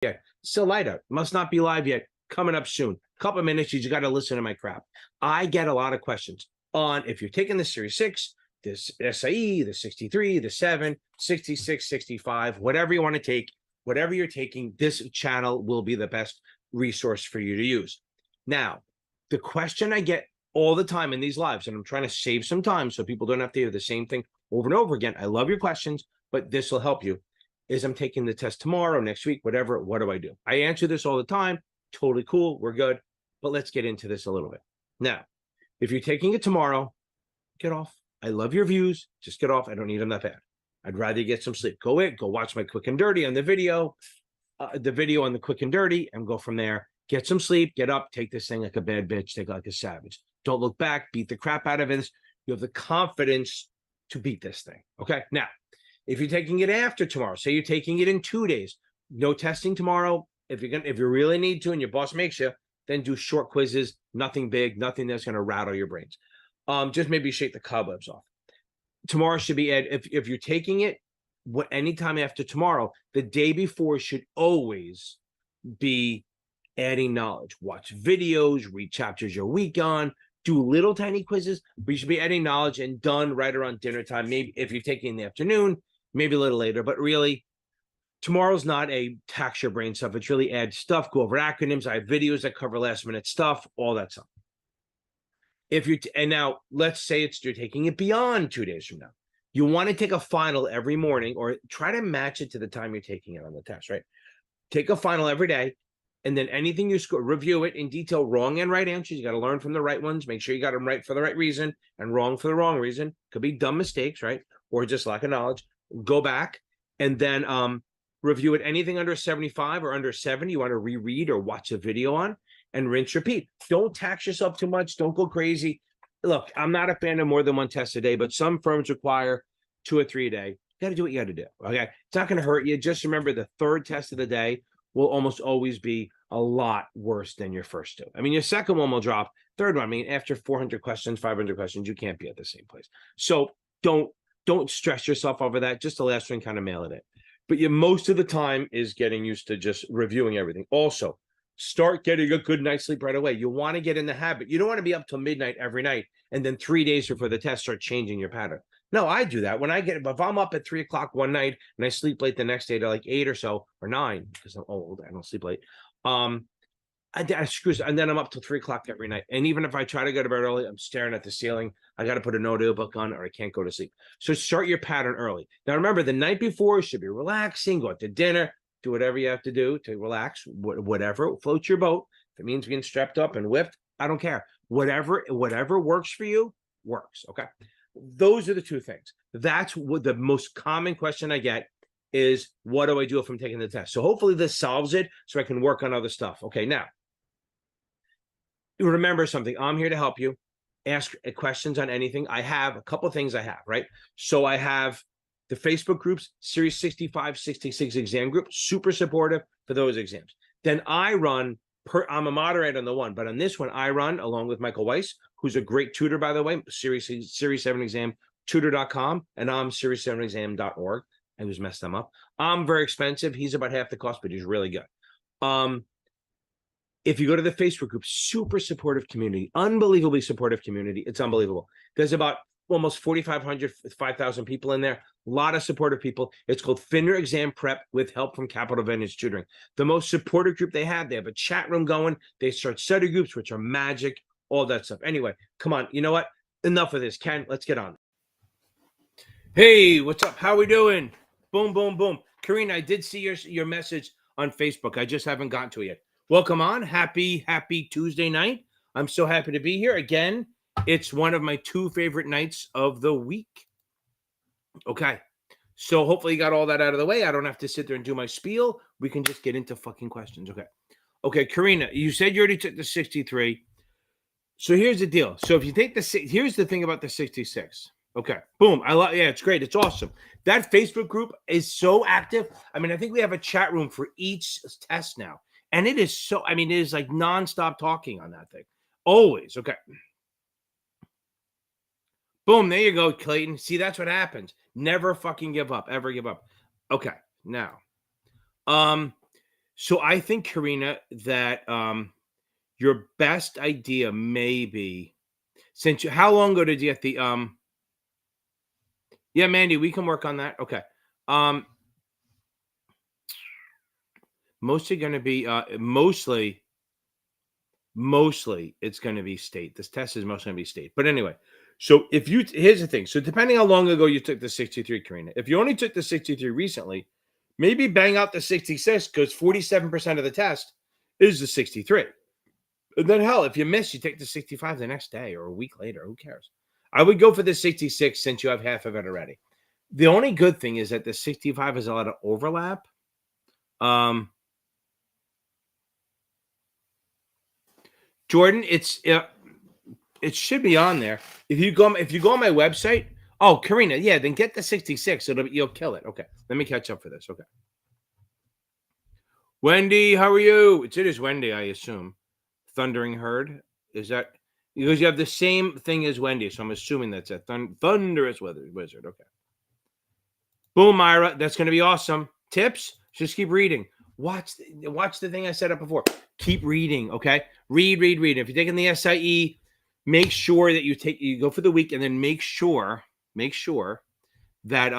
yet. Still light out. Must not be live yet. Coming up soon. Couple of minutes. You got to listen to my crap. I get a lot of questions on if you're taking the Series 6, this SIE, the 63, the 7, 66, 65, whatever you want to take, whatever you're taking, this channel will be the best resource for you to use. Now, the question I get all the time in these lives, and I'm trying to save some time so people don't have to hear the same thing over and over again. I love your questions, but this will help you. Is I'm taking the test tomorrow, next week, whatever. What do I do? I answer this all the time. Totally cool. We're good. But let's get into this a little bit. Now, if you're taking it tomorrow, get off. I love your views. Just get off. I don't need them that bad. I'd rather get some sleep. Go watch my quick and dirty on the video on the quick and dirty, and go from there. Get some sleep. Get up. Take this thing like a bad bitch. Take it like a savage. Don't look back. Beat the crap out of it. You have the confidence to beat this thing. Okay. Now, if you're taking it after tomorrow, say you're taking it in 2 days, no testing tomorrow. If you really need to, and your boss makes you, then do short quizzes. Nothing big. Nothing that's going to rattle your brains. Just maybe shake the cobwebs off. Tomorrow should be if you're taking it, anytime after tomorrow, the day before should always be adding knowledge. Watch videos, read chapters you're weak on, do little tiny quizzes, but you should be adding knowledge and done right around dinner time. Maybe if you're taking in the afternoon, maybe a little later, but really tomorrow's not a tax your brain stuff. It's really add stuff, go over acronyms. I have videos that cover last minute stuff, all that stuff. And now let's say you're taking it beyond 2 days from now. You want to take a final every morning, or try to match it to the time you're taking it on the test, right? Take a final every day, and then anything you score, review it in detail, wrong and right answers. You got to learn from the right ones. Make sure you got them right for the right reason and wrong for the wrong reason. Could be dumb mistakes, right? Or just lack of knowledge. Go back and then review it. Anything under 75 or under 70, you want to reread or watch a video on, and rinse, repeat. Don't tax yourself too much. Don't go crazy. Look, I'm not a fan of more than one test a day, but some firms require 2 or 3 a day. You got to do what you got to do. Okay. It's not going to hurt you. Just remember the third test of the day will almost always be a lot worse than your first two. I mean, your second one will drop. Third one, I mean, after 400 questions, 500 questions, you can't be at the same place. So don't stress yourself over that. Just the last one, kind of mail it in. But most of the time is getting used to just reviewing everything. Also, start getting a good night's sleep right away. You want to get in the habit. You don't want to be up till midnight every night, and then 3 days before the test start changing your pattern. No, I do that. If I'm up at 3 o'clock one night and I sleep late the next day to like 8 or so, or 9, because I'm old, I don't sleep late. I screw, and then I'm up till 3 o'clock every night. And even if I try to go to bed early, I'm staring at the ceiling. I got to put an audiobook on, or I can't go to sleep. So start your pattern early. Now remember, the night before should be relaxing. Go out to dinner. Do whatever you have to do to relax, whatever floats your boat. If it means being strapped up and whipped, I don't care. Whatever works for you, works. Okay. Those are the two things. That's what the most common question I get is, what do I do if I'm taking the test? So hopefully this solves it so I can work on other stuff. Okay. Now, remember something. I'm here to help you. Ask questions on anything. I have a couple of things I have, right? So I have the Facebook groups, Series 65, 66 exam group, super supportive for those exams. Then I run, I'm a moderator on the one, but on this one, I run along with Michael Weiss, who's a great tutor, by the way, Series 7 exam, tutor.com, and I'm series7exam.org. I just messed them up. I'm very expensive. He's about half the cost, but he's really good. If you go to the Facebook group, super supportive community, unbelievably supportive community. It's unbelievable. There's about almost 4,500, 5,000 people in there. A lot of supportive people. It's called FINRA Exam Prep with help from Capital Advantage Tutoring. The most supportive group they have a chat room going. They start study groups, which are magic, all that stuff. Anyway, come on. You know what? Enough of this. Ken, let's get on. Hey, what's up? How we doing? Boom, boom, boom. Karina, I did see your message on Facebook. I just haven't gotten to it yet. Welcome on. Happy Tuesday night. I'm so happy to be here again. It's one of my 2 favorite nights of the week. Okay. So hopefully you got all that out of the way. I don't have to sit there and do my spiel. We can just get into fucking questions. Okay. Okay, Karina, you said you already took the 63. So here's the deal. So if you take here's the thing about the 66. Okay. Boom. It's great. It's awesome. That Facebook group is so active. I mean, I think we have a chat room for each test now. And it is it is like nonstop talking on that thing. Always. Okay. Boom. There you go, Clayton. See, that's what happens. Never fucking give up. Ever give up. Okay. Now, So I think, Karina, that your best idea may be, since you, how long ago did you get the yeah, Mandy, we can work on that. Okay. Um mostly going to be mostly it's going to be state. This test is mostly going to be state. But anyway, so if you, here's the thing. So depending how long ago you took the 63, Karina, if you only took the 63 recently, maybe bang out the 66 because 47% of the test is the 63. And then hell, if you miss, you take the 65 the next day or a week later. Who cares? I would go for the 66 since you have half of it already. The only good thing is that the 65 has a lot of overlap. Jordan, it should be on there. If you go on my website, oh, Karina, yeah, then get the 66. You'll kill it. Okay, let me catch up for this. Okay, Wendy, how are you? It is Wendy, I assume. Thundering Herd, is that because you have the same thing as Wendy? So I'm assuming that's a thunderous wizard. Okay. Boom, Myra, that's going to be awesome. Tips? Just keep reading. Watch the thing I set up before. Keep reading. Okay, read. If you're taking the SIE, make sure that you go for the week, and then make sure that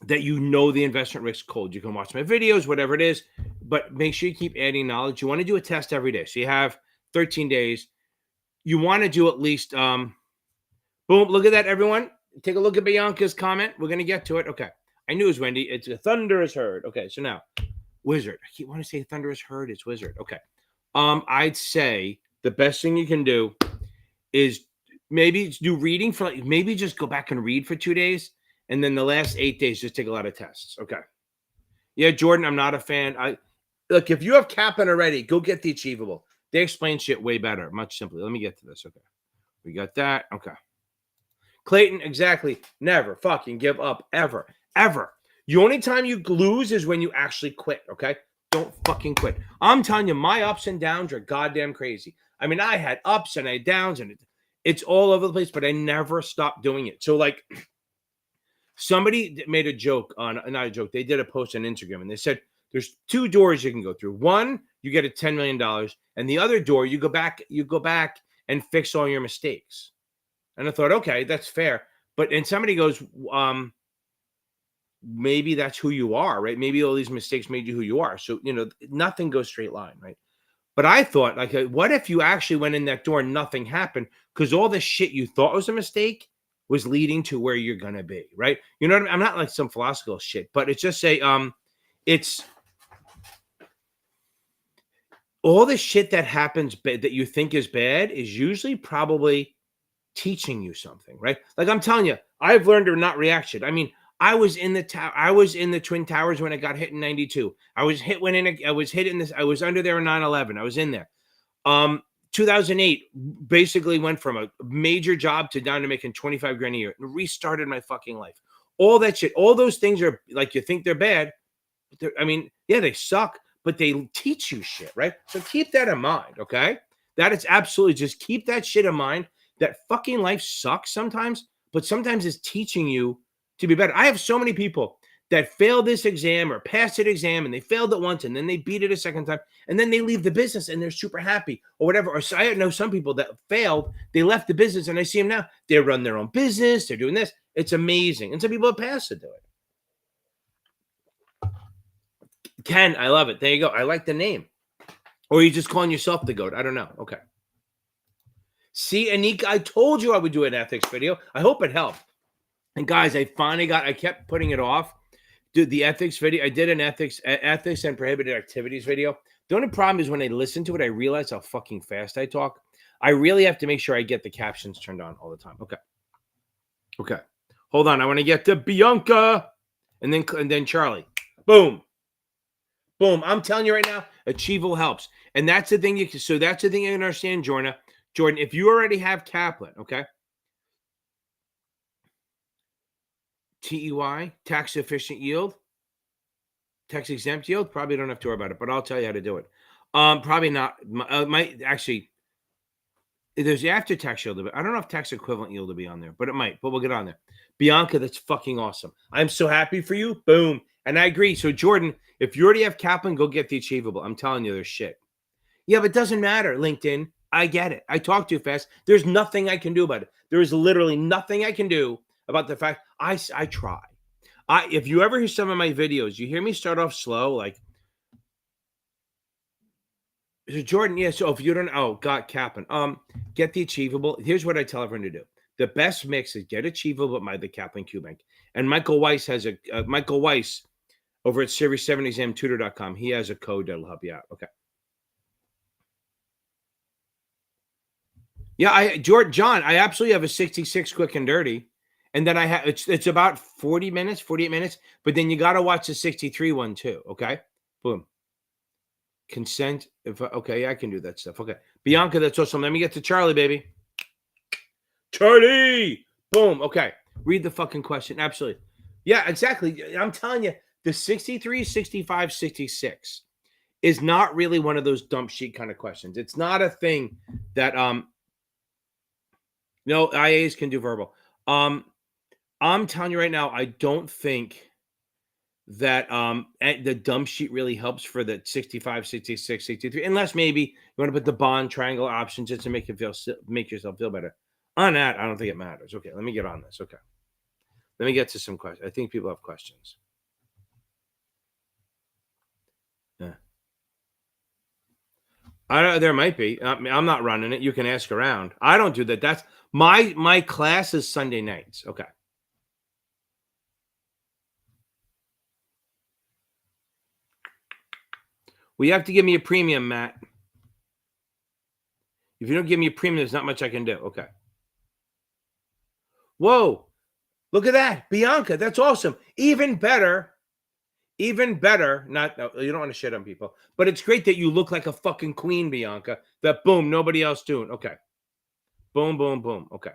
that you know the investment risk code. You can watch my videos, whatever it is, but make sure you keep adding knowledge. You want to do a test every day. So you have 13 days. You want to do at least boom, look at that, everyone. Take a look at Bianca's comment. We're going to get to it. Okay. I knew it was Wendy. It's a thunderous herd. Okay. So now, wizard. I keep wanting to say thunderous herd. It's wizard. Okay. I'd say the best thing you can do is maybe do reading for maybe just go back and read for 2 days. And then the last 8 days, just take a lot of tests. Okay. Yeah, Jordan, I'm not a fan. Look, if you have Kaplan already, go get the achievable. They explain shit way better, much simpler. Let me get to this. Okay. We got that. Okay. Clayton, exactly. Never fucking give up. Ever. The only time you lose is when you actually quit. Okay. Don't fucking quit. I'm telling you, my ups and downs are goddamn crazy. I mean, I had ups and I had downs, and it's all over the place, but I never stopped doing it. So, like, somebody made a joke not a joke. They did a post on Instagram, and they said there's 2 doors you can go through. One, you get a $10 million, and the other door, you go back and fix all your mistakes. And I thought, okay, that's fair. But and somebody goes, maybe that's who you are, right? Maybe all these mistakes made you who you are. So, nothing goes straight line, right? But I thought, like, what if you actually went in that door and nothing happened? Because all the shit you thought was a mistake was leading to where you're gonna be, right? You know what I mean? I'm not like some philosophical shit, but it's just it's all the shit that happens that you think is bad is usually probably teaching you something, right? Like I'm telling you, I've learned to not react shit. I mean, I was in the Twin Towers when I got hit in 92. I was hit I was under there in 9/11. I was in there. 2008 basically went from a major job to down to making 25 grand a year and restarted my fucking life. All that shit, all those things are like, you think they're bad. I mean, yeah, they suck, but they teach you shit, right? So keep that in mind, okay? That is absolutely, just keep that shit in mind. That fucking life sucks sometimes, but sometimes it's teaching you to be better. I have so many people that failed this exam or passed an exam, and they failed it once and then they beat it a second time, and then they leave the business and they're super happy or whatever. Or so I know some people that failed, they left the business, and I see them now. They run their own business. They're doing this. It's amazing. And some people have passed to do it. Ken, I love it. There you go. I like the name. Or you just calling yourself the GOAT. I don't know. Okay. See, Anika, I told you I would do an ethics video. I hope it helped. And guys, I kept putting it off. Dude, the ethics video, I did an ethics and prohibited activities video. The only problem is when I listen to it, I realize how fucking fast I talk. I really have to make sure I get the captions turned on all the time. Okay. Hold on. I want to get to Bianca and then Charlie. Boom. I'm telling you right now, Achievable helps. And that's the thing you can understand, Jordan. Jordan, if you already have Kaplan, okay? TEY, tax efficient yield, tax exempt yield, probably don't have to worry about it, but I'll tell you how to do it. Probably not. Might actually, there's the after tax yield. I don't know if tax equivalent yield will be on there, but it might. But we'll get on there. Bianca, that's fucking awesome. I'm so happy for you. Boom. And I agree. So Jordan, if you already have Kaplan, go get the Achievable. I'm telling you, there's shit. Yeah, but it doesn't matter, LinkedIn. I get it. I talk too fast. There's nothing I can do about it. There is literally nothing I can do about the fact I try. If you ever hear some of my videos, you hear me start off slow, like, so Jordan, yeah. So if you don't, got Kaplan. Get the Achievable. Here's what I tell everyone to do. The best mix is get Achievable by the Kaplan Q Bank. And Michael Weiss has Michael Weiss over at Series7examtutor.com. He has a code that'll help you out. Okay. Yeah, John, I absolutely have a 66 quick and dirty. And then I have it's about 40 minutes, 48 minutes, but then you got to watch the 63 one too. Okay. Boom. Consent. Okay, yeah, I can do that stuff. Okay. Bianca, that's awesome. Let me get to Charlie, baby. Charlie. Boom. Okay. Read the fucking question. Absolutely. Yeah, exactly. I'm telling you, the 63, 65, 66 is not really one of those dump sheet kind of questions. It's not a thing that no IAs can do verbal. I'm telling you right now, I don't think that the dump sheet really helps for the 65, 66, 63, unless maybe you want to put the bond triangle option just to make yourself feel better. On that, I don't think it matters. Okay, let me get on this. Okay. Let me get to some questions. I think people have questions. Yeah. There might be. I'm not running it. You can ask around. I don't do that. That's my class is Sunday nights. Okay. Well, you have to give me a premium, Matt. If you don't give me a premium, there's not much I can do. Okay. Whoa. Look at that. Bianca, that's awesome. Even better. Even better. Not you don't want to shit on people, but it's great that you look like a fucking queen, Bianca. That boom, nobody else doing. Okay. Boom, boom, boom. Okay.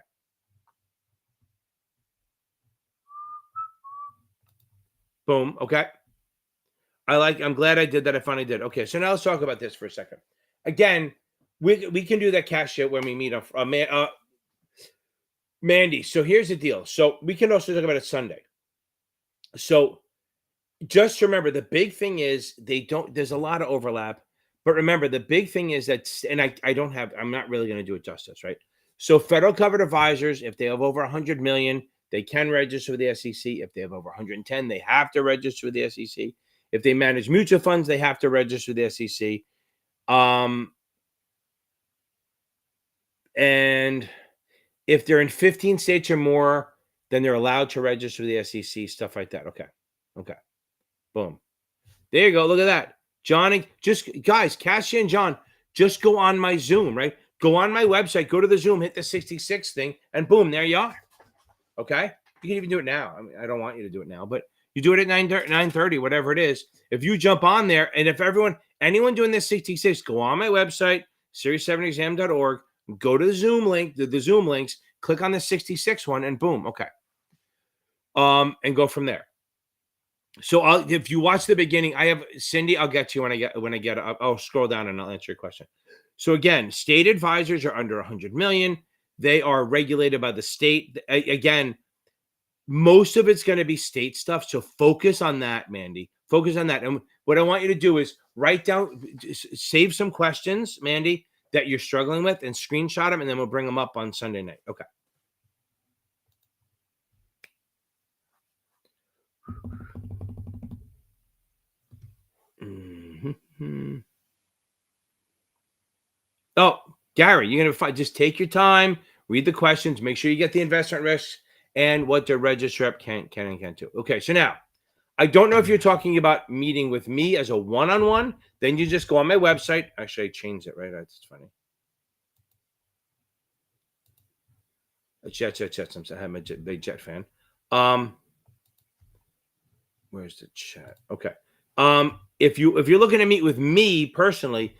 Boom. Okay. I'm glad I did that. I finally did. Okay. So now let's talk about this for a second. Again, we can do that cash shit when we meet Mandy. So here's the deal. So we can also talk about it Sunday. So just remember, the big thing is there's a lot of overlap, but remember, the big thing is that, and I'm not really going to do it justice, right? So federal covered advisors, if they have over 100 million, they can register with the SEC. If they have over 110, they have to register with the SEC. If they manage mutual funds, they have to register with the SEC. And if they're in 15 states or more, then they're allowed to register with the SEC, stuff like that. Okay. Okay. Boom. There you go. Look at that. Johnny, just guys, Cassia and John, just go on my Zoom, right? Go on my website, go to the Zoom, hit the 66 thing, and boom, there you are. Okay? You can even do it now. I mean, I don't want you to do it now, but you do it at 9:30, whatever it is. If you jump on there, and if anyone doing this 66, go on my website, series7exam.org, go to the Zoom link, the Zoom links, click on the 66 one, and boom, okay. And go from there. So if you watch the beginning, I have Cindy. I'll get to you when I get. I'll scroll down and I'll answer your question. So again, state advisors are under 100 million. They are regulated by the state. Again, most of it's going to be state stuff. So focus on that, Mandy. Focus on that. And what I want you to do is write down, save some questions, Mandy, that you're struggling with, and screenshot them, and then we'll bring them up on Sunday night. Okay. Mm-hmm. Oh, Gary, you're going to just take your time, read the questions, make sure you get the investment risks and what the register rep can and can't do. Okay, so now, I don't know if you're talking about meeting with me as a one-on-one. Then you just go on my website. Actually, I changed it, right? That's funny. Jets. I'm a big Jet fan. Where's the chat? Okay. If you're looking to meet with me personally,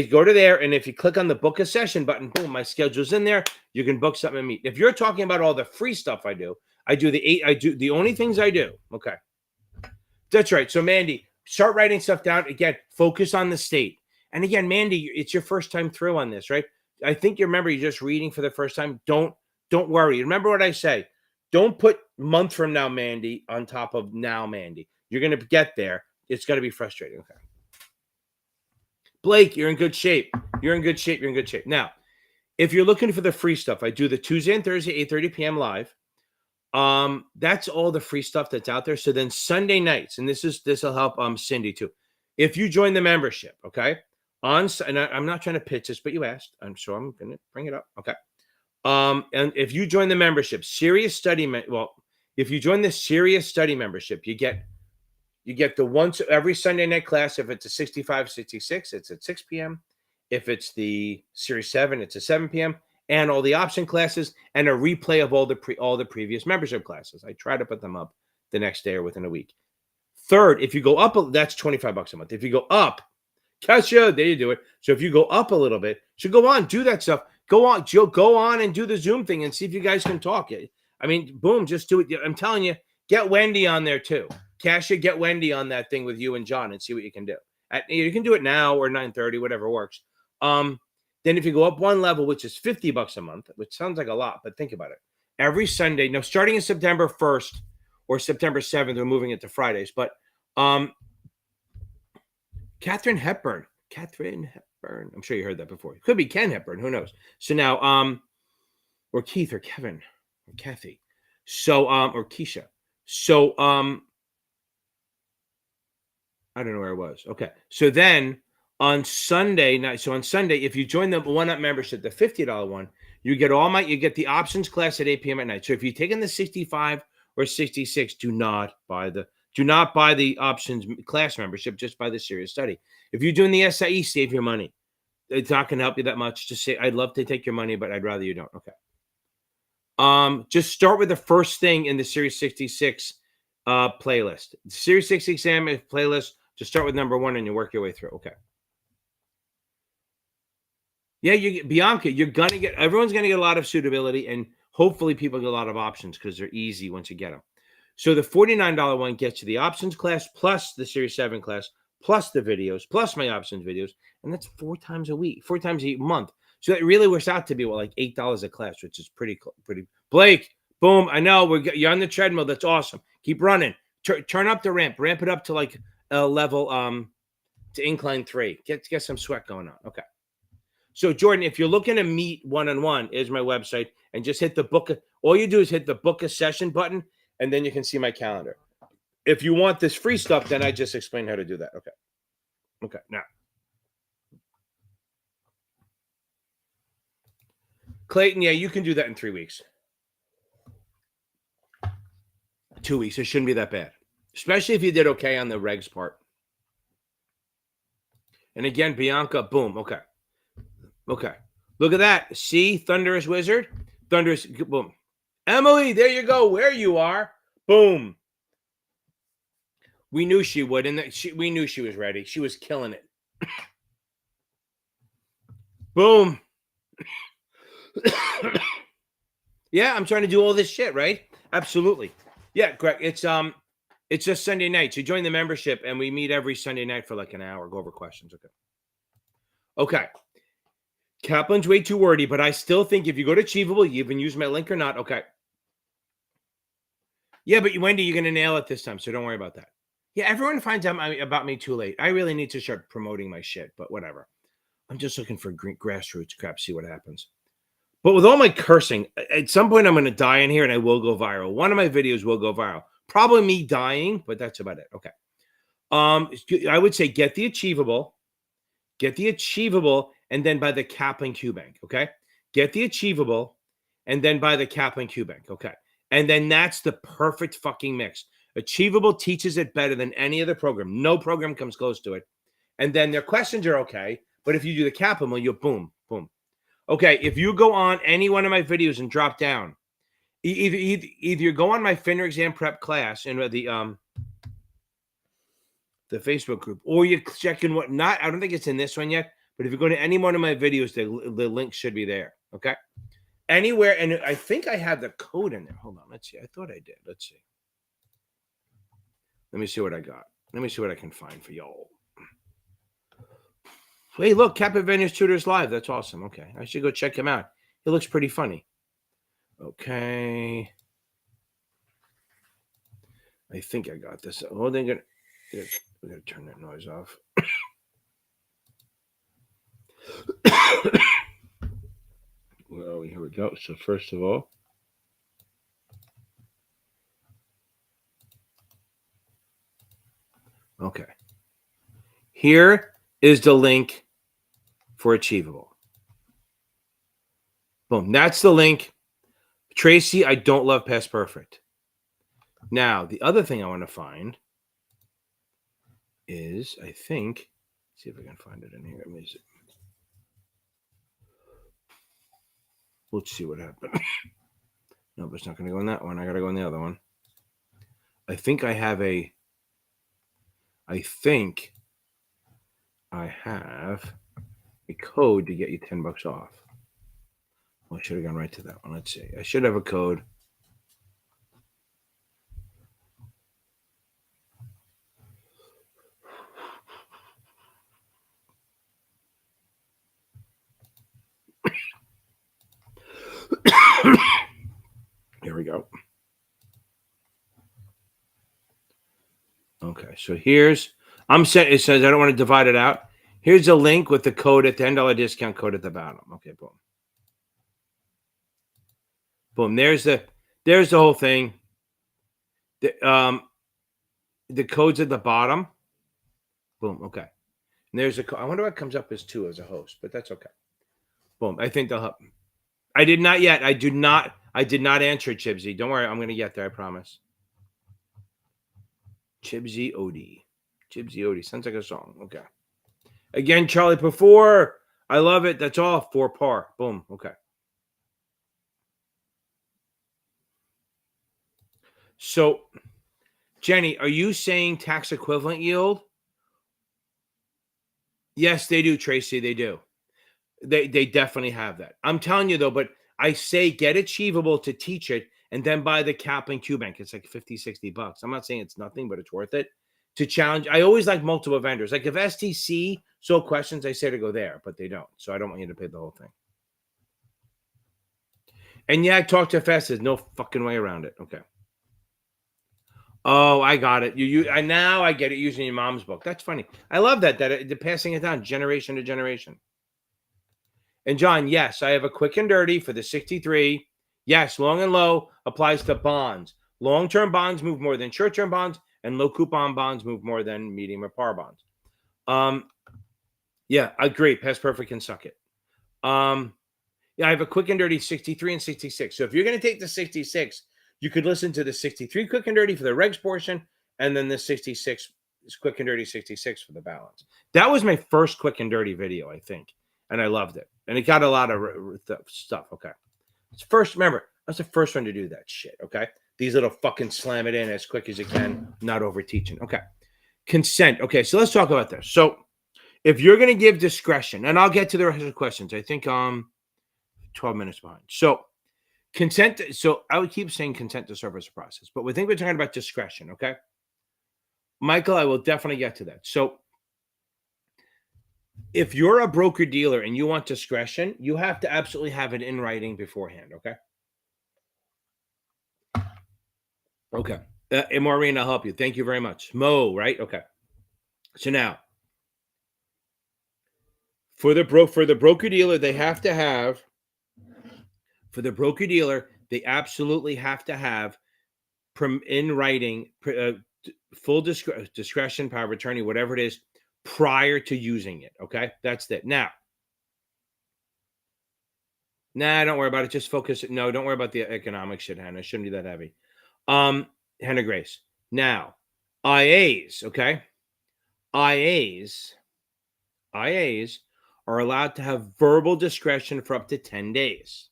go to there, and if you click on the book a session button, boom, my schedule's in there. You can book something and meet. If you're talking about all the free stuff I do the only things I do. Okay. That's right. So Mandy, start writing stuff down. Again, focus on the state. And again, Mandy, it's your first time through on this, right? I think you remember you're just reading for the first time. Don't worry. Remember what I say. Don't put month from now, Mandy, on top of now, Mandy. You're going to get there. It's going to be frustrating. Okay. Blake, you're in good shape. You're in good shape. You're in good shape. Now, if you're looking for the free stuff, I do the Tuesday and Thursday, 8:30 p.m. live. That's all the free stuff that's out there. So then Sunday nights, and this will help Cindy too. If you join the membership, okay, and I'm not trying to pitch this, but you asked, I'm sure I'm gonna bring it up. Okay. And if you join the membership, if you join the serious study membership, you get the once every Sunday night class. If it's a 65, 66, it's at 6 p.m. If it's the Series 7, it's at 7 p.m. And all the option classes and a replay of all the previous membership classes. I try to put them up the next day or within a week. Third, if you go up, that's $25 a month. If you go up, Kesha, there you do it. So if you go up a little bit, so go on, do that stuff. Go on and do the Zoom thing and see if you guys can talk. I mean, boom, just do it. I'm telling you, get Wendy on there too. Kesha, get Wendy on that thing with you and John and see what you can do. You can do it now or 9:30, whatever works. Then if you go up one level, which is $50 a month, which sounds like a lot, but think about it. Every Sunday, now starting in September 1st or September 7th, we're moving it to Fridays. But Katharine Hepburn. I'm sure you heard that before. It could be Ken Hepburn. Who knows? So now, or Keith or Kevin or Kathy. So, or Keisha. So, I don't know where I was. Okay. So then on Sunday night, if you join the one-up membership, the $50 one, you get the options class at 8 p.m. at night. So if you're taking the 65 or 66, do not buy the options class membership, just buy the serious study. If you're doing the SIE, save your money. It's not going to help you that much. Just say, I'd love to take your money, but I'd rather you don't. Okay. Just start with the first thing in the Series 66 playlist. The Series 66 exam playlist, just start with number 1 and you work your way through. Okay. Yeah, Bianca, everyone's going to get a lot of suitability, and hopefully people get a lot of options because they're easy once you get them. So the $49 one gets you the options class plus the Series 7 class plus the videos plus my options videos, and that's 4 times a month. So that really works out to be like $8 a class, which is pretty. Blake, boom! I know you're on the treadmill. That's awesome. Keep running. Turn up the ramp. Ramp it up to like a level to incline 3. Get some sweat going on. Okay. So Jordan, if you're looking to meet one-on-one, is my website, and just hit the book. All you do is hit the book a session button, and then you can see my calendar. If you want this free stuff, then I just explained how to do that. Okay. Now, Clayton, yeah, you can do that in 3 weeks. 2 weeks. It shouldn't be that bad, especially if you did okay on the regs part. And again, Bianca, boom. Okay. Look at that. See, Thunderous Wizard. Boom. Emily, there you go. Where you are. Boom. We knew she would, and we knew she was ready. She was killing it. Boom. Yeah, I'm trying to do all this shit, right? Absolutely. Yeah, Greg. It's just Sunday nights. You join the membership, and we meet every Sunday night for like an hour, go over questions. Okay. Kaplan's way too wordy, but I still think if you go to Achievable, you even use my link or not. Okay. Yeah, but Wendy, you're going to nail it this time, so don't worry about that. Yeah, everyone finds out about me too late. I really need to start promoting my shit, but whatever. I'm just looking for grassroots crap, see what happens. But with all my cursing, at some point I'm going to die in here and I will go viral. One of my videos will go viral. Probably me dying, but that's about it. Okay. I would say get the Achievable, and then buy the Kaplan Q Bank. Okay. Get the Achievable and then buy the Kaplan Q Bank. Okay. And then that's the perfect fucking mix. Achievable teaches it better than any other program. No program comes close to it. And then their questions are okay. But if you do the Kaplan, well, you'll boom. Okay. If you go on any one of my videos and drop down, either you go on my FINRA exam prep class and the Facebook group, or you check in I don't think it's in this one yet, but if you go to any one of my videos, the link should be there. Okay. Anywhere. And I think I have the code in there. Hold on. Let's see. I thought I did. Let's see. Let me see what I got. Let me see what I can find for y'all. Hey, look, Advantage Tutors live. That's awesome. Okay. I should go check him out. He looks pretty funny. Okay. I think I got this. Oh, we're gonna turn that noise off. Well, here we go. So first of all, okay. Here is the link for Achievable. Boom. That's the link. Tracy, I don't love Past Perfect. Now, the other thing I want to find is, I think, see if I can find it in here. Let's see what happened. No, but it's not going to go in that one. I got to go in the other one. I think I have a code to get you $10 off. Well, I should have gone right to that one. Let's see. I should have a code. Here we go. Okay, so it says I don't want to divide it out. Here's a link with the code at the $10 discount code at the bottom. Okay, boom. Boom. There's the whole thing. The code's at the bottom. Boom. Okay. And there's I wonder what comes up as 2 as a host, but that's okay. Boom. I think they'll help. I did not yet. I did not answer Chibsy. Don't worry. I'm going to get there. I promise. Chibsy Odie. Chibsy Odie. Sounds like a song. Okay. Again, Charlie before. I love it. That's all. 4 par. Boom. Okay. So, Jenny, are you saying tax equivalent yield? Yes, they do, Tracy. They do. They definitely have that. I'm telling you, though, but I say get Achievable to teach it and then buy the Kaplan QBank. It's like $50-$60. I'm not saying it's nothing, but it's worth it to challenge. I always like multiple vendors. Like if STC sold questions, I say to go there, but they don't. So I don't want you to pay the whole thing. And yeah, I talked to fast. There's no fucking way around it. Okay. Oh, I got it. Now I get it using your mom's book. That's funny. I love that they're passing it down generation to generation. And John, yes, I have a quick and dirty for the 63. Yes, long and low applies to bonds. Long-term bonds move more than short-term bonds, and low coupon bonds move more than medium or par bonds. Yeah, I agree. Past perfect can suck it. Yeah, I have a quick and dirty 63 and 66. So if you're going to take the 66, you could listen to the 63 quick and dirty for the regs portion, and then the 66 is quick and dirty 66 for the balance. That was my first quick and dirty video, I think, and I loved it. And it got a lot of stuff. Okay, remember, that's the first one to do that shit. Okay, these little fucking slam it in as quick as you can, not over teaching. Okay, consent. Okay, so let's talk about this. So if you're going to give discretion, and I'll get to the rest of the questions. I think 12 minutes behind. So consent. So I would keep saying consent to serve as a process, but we think we're talking about discretion. Okay, Michael, I will definitely get to that. So if you're a broker dealer and you want discretion, you have to absolutely have it in writing beforehand. Okay. Okay. And Maureen, I'll help you. Thank you very much. Mo, right? Okay. So now for the broker dealer, they have to have they absolutely have to have in writing full discretion, power of attorney, whatever it is, prior to using it. Okay, that's it. Now, don't worry about it. Just focus. No, don't worry about the economic shit, Hannah. It shouldn't be that heavy. Hannah Grace. Now, IAs. Okay, IAs are allowed to have verbal discretion for up to 10 days.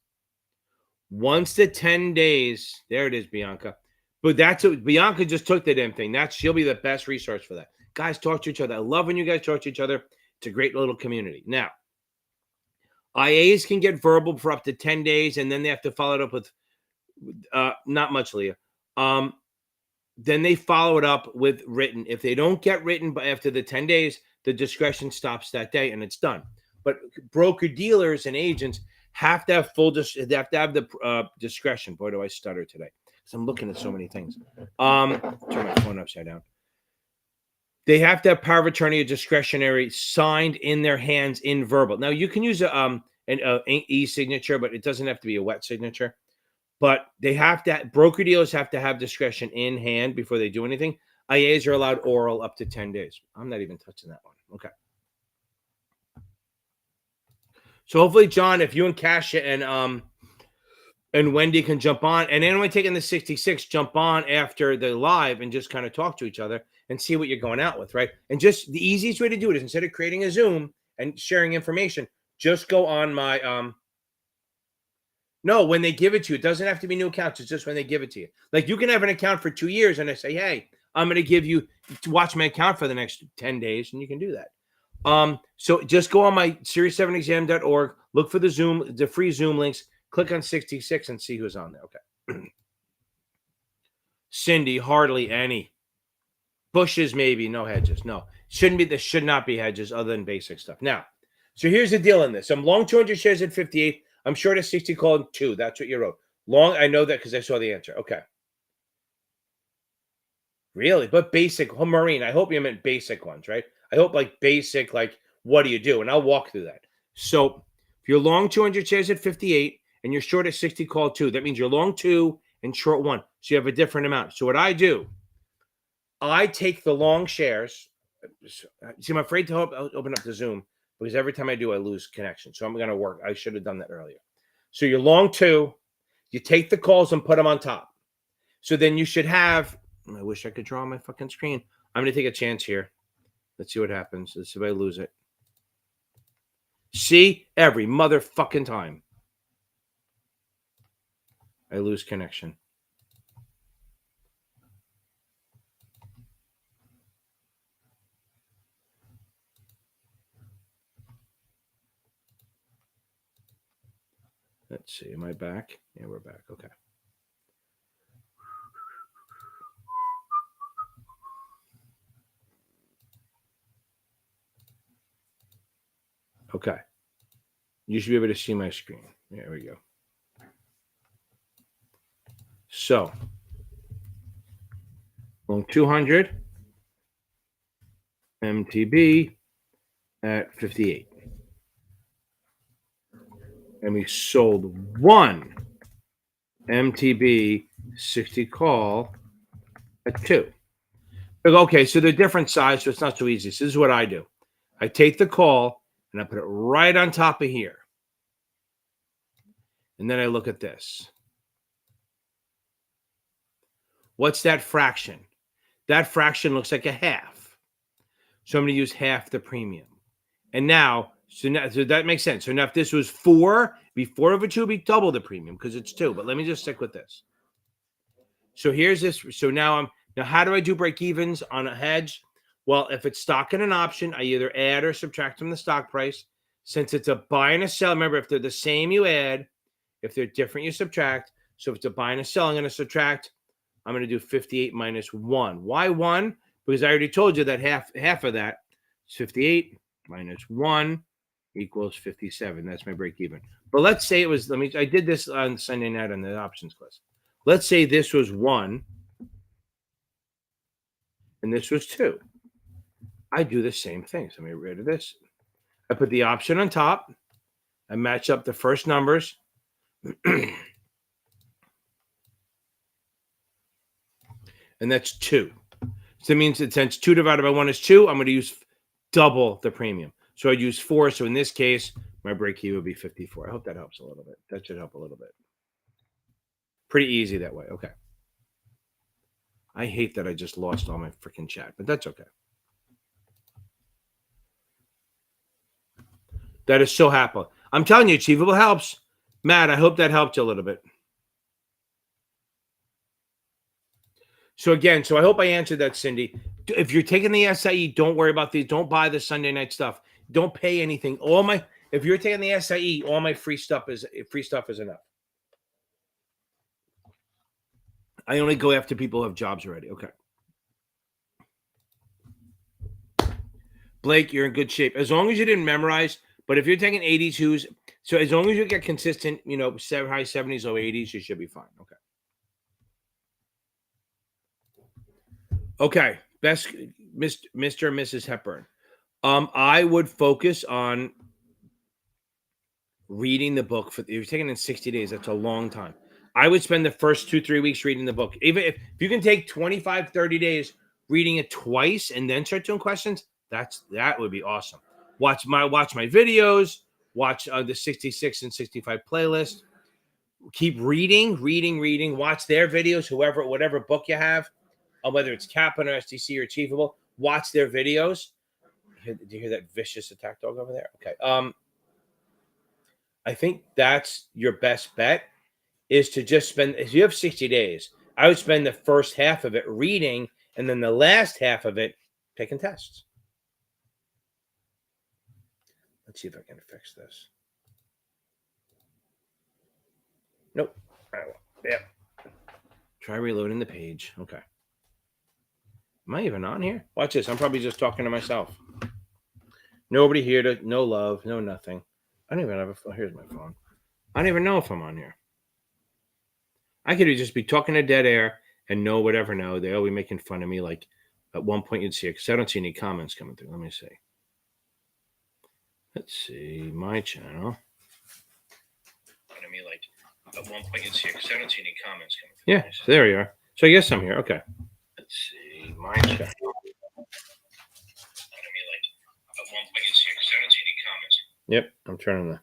Once the 10 days, there it is, Bianca. But that's what Bianca just took the damn thing. She'll be the best resource for that. Guys, talk to each other. I love when you guys talk to each other. It's a great little community. Now, IAs can get verbal for up to 10 days, and then they have to follow it up with not much, Leah. Then they follow it up with written. If they don't get written after the 10 days, the discretion stops that day and it's done. But broker dealers and agents have to have they have to have the discretion. Boy, do I stutter today. because I'm looking at so many things. Turn my phone upside down. They have to have power of attorney or discretionary signed in their hands in verbal. Now you can use an e-signature, but it doesn't have to be a wet signature. But they have to, broker dealers have to have discretion in hand before they do anything. IAs are allowed oral up to 10 days. I'm not even touching that one. Okay. So hopefully, John, if you and Kasia and Wendy can jump on, and anyone taking the 66, jump on after the live and just kind of talk to each other and see what you're going out with, right? And just the easiest way to do it is instead of creating a Zoom and sharing information, just go on my no, when they give it to you, it doesn't have to be new accounts. It's just when they give it to you. Like you can have an account for 2 years and I say, hey, I'm going to give you to watch my account for the next 10 days. And you can do that. So just go on my series7exam.org, look for the free Zoom links, click on 66 and see who's on there. Okay. Cindy, hardly any. Bushes, maybe, no hedges. No, there should not be hedges other than basic stuff. Now, so here's the deal on this. I'm long 200 shares at 58. I'm short at 60 called 2. That's what you wrote. Long, I know that because I saw the answer. Okay. Really? But basic, Maureen, I hope you meant basic ones, right? I hope like basic, like what do you do? And I'll walk through that. So if you're long 200 shares at 58 and you're short at 60 called 2, that means you're long 2 and short 1. So you have a different amount. So what I do, I take the long shares. See, I'm afraid to open up the Zoom because every time I do, I lose connection. So I'm going to work. I should have done that earlier. So you're long 2, you take the calls and put them on top. So then you should have, I wish I could draw on my fucking screen. I'm going to take a chance here. Let's see what happens. Let's see if I lose it. See, every motherfucking time I lose connection. Let's see. Am I back? Yeah, we're back. Okay. Okay. You should be able to see my screen. There we go. So, long 200 MTB at 58. And we sold 1 MTB 60 call at 2. Okay, so they're different size, so it's not so easy. So this is what I do. I take the call and I put it right on top of here. And then I look at this. What's that fraction? That fraction looks like a half. So I'm going to use half the premium. And now, so that makes sense. So now if this was 4, be 4 over 2 would be double the premium because it's 2. But let me just stick with this. So here's this. So now how do I do break evens on a hedge? Well, if it's stock and an option, I either add or subtract from the stock price. Since it's a buy and a sell, remember, if they're the same, you add. If they're different, you subtract. So if it's a buy and a sell, I'm going to subtract. I'm going to do 58 minus 1. Why 1? Because I already told you that half of that is 58 minus 1 equals 57. That's my break even. But let's say it was, I did this on Sunday night on the options class. Let's say this was 1 and this was 2. I do the same thing. So let me get rid of this. I put the option on top. I match up the first numbers. And that's 2. So that means that since 2 divided by 1 is 2, I'm going to use double the premium. So I'd use 4. So in this case, my break even would be 54. I hope that helps a little bit. That should help a little bit. Pretty easy that way. Okay. I hate that I just lost all my freaking chat, but that's okay. That is so happy. I'm telling you, Achievable helps. Matt, I hope that helped you a little bit. So again, I hope I answered that, Cindy. If you're taking the SIE, don't worry about these. Don't buy the Sunday night stuff. Don't pay anything. If you're taking the SIE, all my free stuff is enough. I only go after people who have jobs already. Okay. Blake, you're in good shape. As long as you didn't memorize, but if you're taking 82s, so as long as you get consistent, high 70s, low 80s, you should be fine. Okay. Okay, best Mr. and Mrs. Hepburn. I would focus on reading the book. For you're taking in 60 days, that's a long time. I would spend the first 2-3 weeks reading the book. Even if you can take 25, 30 days reading it twice and then start doing questions, that would be awesome. Watch my videos, watch the 66 and 65 playlist. Keep reading, watch their videos, whatever book you have, whether it's Kaplan or STC or Achievable, watch their videos. Do you hear that vicious attack dog over there? Okay. I think that's your best bet is to just spend, if you have 60 days, I would spend the first half of it reading and then the last half of it taking tests. Let's see if I can fix this. Nope. Yeah. Try reloading the page. Okay. Am I even on here? Watch this. I'm probably just talking to myself. Nobody here no love, no nothing. I don't even have a phone. Here's my phone. I don't even know if I'm on here. I could just be talking to dead air and no would ever know. They'll be making fun of me. Like at one point you'd see it because I don't see any comments coming through. Let me see. Let's see. My channel. I mean, like at one point you'd see it because I don't see any comments coming through. Yeah, so there you are. So I guess I'm here. Okay. Let's see. My channel. Yep, I'm turning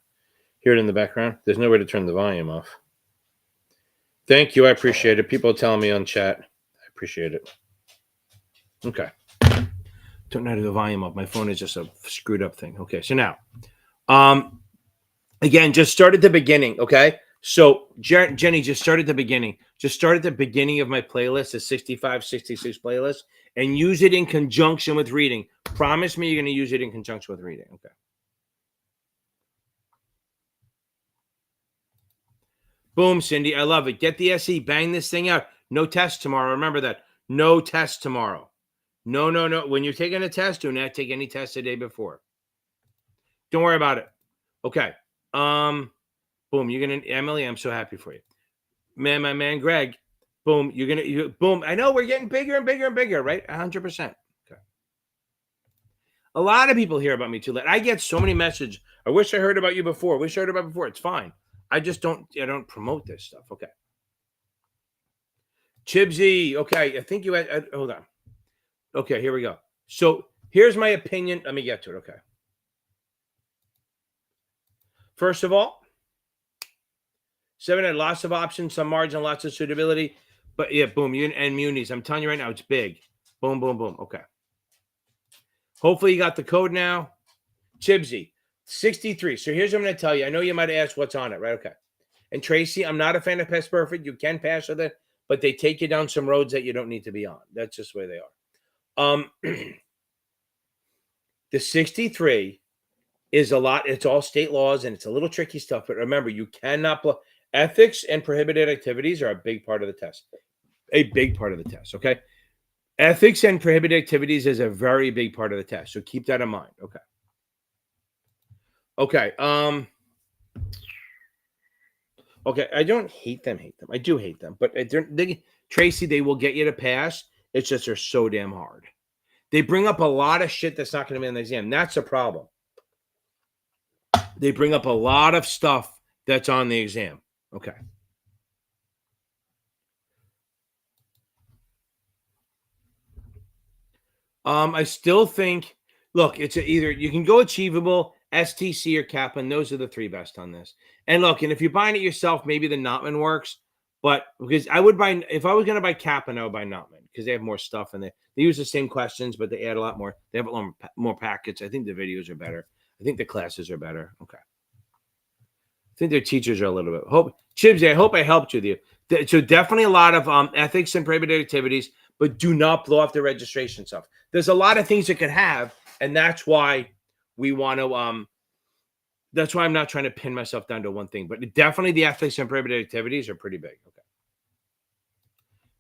hear it in the background. There's no way to turn the volume off. Thank you. I appreciate it. People are telling me on chat. I appreciate it. Okay. Don't know how to do the volume up. My phone is just a screwed up thing. Okay, so now, again, just start at the beginning. Okay, so Jenny, just start at the beginning. Just start at the beginning of my playlist, the 65, 66 playlist, and use it in conjunction with reading. Promise me you're going to use it in conjunction with reading. Okay. Boom, Cindy. I love it. Get the SE. Bang this thing out. No test tomorrow. Remember that. No test tomorrow. No. When you're taking a test, do not take any test the day before. Don't worry about it. Okay. Boom. You're gonna Emily. I'm so happy for you, man. My man, Greg. Boom. Boom. I know we're getting bigger and bigger and bigger, right? 100%. Okay. A lot of people hear about me too late. I get so many messages. I wish I heard about you before. Wish I heard about before. It's fine. I don't promote this stuff. Okay. Chibsy. Okay. I think you had, hold on. Okay. Here we go. So here's my opinion. Let me get to it. Okay. First of all, 7 had lots of options, some margin, lots of suitability. But yeah, boom. And munis. I'm telling you right now, it's big. Boom, boom, boom. Okay. Hopefully you got the code now. Chibsy. 63. So here's what I'm going to tell you. I know you might ask what's on it, right? Okay. And Tracy, I'm not a fan of Pest Perfect. You can pass with it, but they take you down some roads that you don't need to be on. That's just the way they are. The 63 is a lot. It's all state laws and it's a little tricky stuff. But remember, you cannot ethics and prohibited activities are a big part of the test. A big part of the test. Okay. Ethics and prohibited activities is a very big part of the test. So keep that in mind. Okay. Okay. Okay. I don't hate them. I do hate them. But Tracy, they will get you to pass. It's just they're so damn hard. They bring up a lot of shit that's not going to be on the exam. That's a problem. They bring up a lot of stuff that's on the exam. Okay. I still think, look, it's either you can go Achievable, STC, or Kaplan. Those are the three best on this. And look, and if you're buying it yourself, maybe the Notman works. But because I would buy, if I was going to buy Kaplan, I would buy Notman because they have more stuff in there. They use the same questions, but they add a lot more. They have a lot more packets. I think the videos are better. I think the classes are better. Okay. I think their teachers are a little bit. Chibsy, I hope I helped you. So definitely a lot of ethics and prohibited activities, but do not blow off the registration stuff. There's a lot of things it could have, and that's why we want to. That's why I'm not trying to pin myself down to one thing, but definitely the ethics and prohibited activities are pretty big. Okay,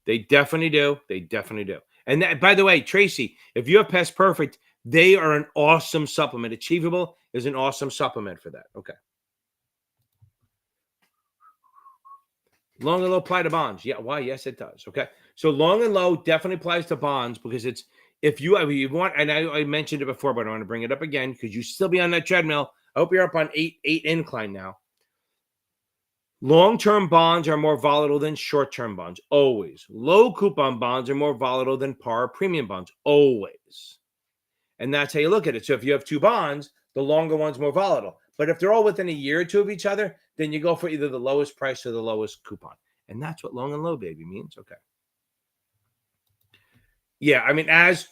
they definitely do. They definitely do. And that, by the way, Tracy, if you have Pest Perfect, they are an awesome supplement. Achievable is an awesome supplement for that. Okay. Long and low apply to bonds. Yeah, why? Yes, it does. Okay. So long and low definitely applies to bonds because it's if you want, and I mentioned it before, but I want to bring it up again because you still be on that treadmill. I hope you're up on eight incline now. Long-term bonds are more volatile than short-term bonds, always. Low coupon bonds are more volatile than par premium bonds, always. And that's how you look at it. So if you have two bonds, the longer one's more volatile. But if they're all within a year or two of each other, then you go for either the lowest price or the lowest coupon. And that's what long and low, baby, means. Okay. Yeah, I mean, as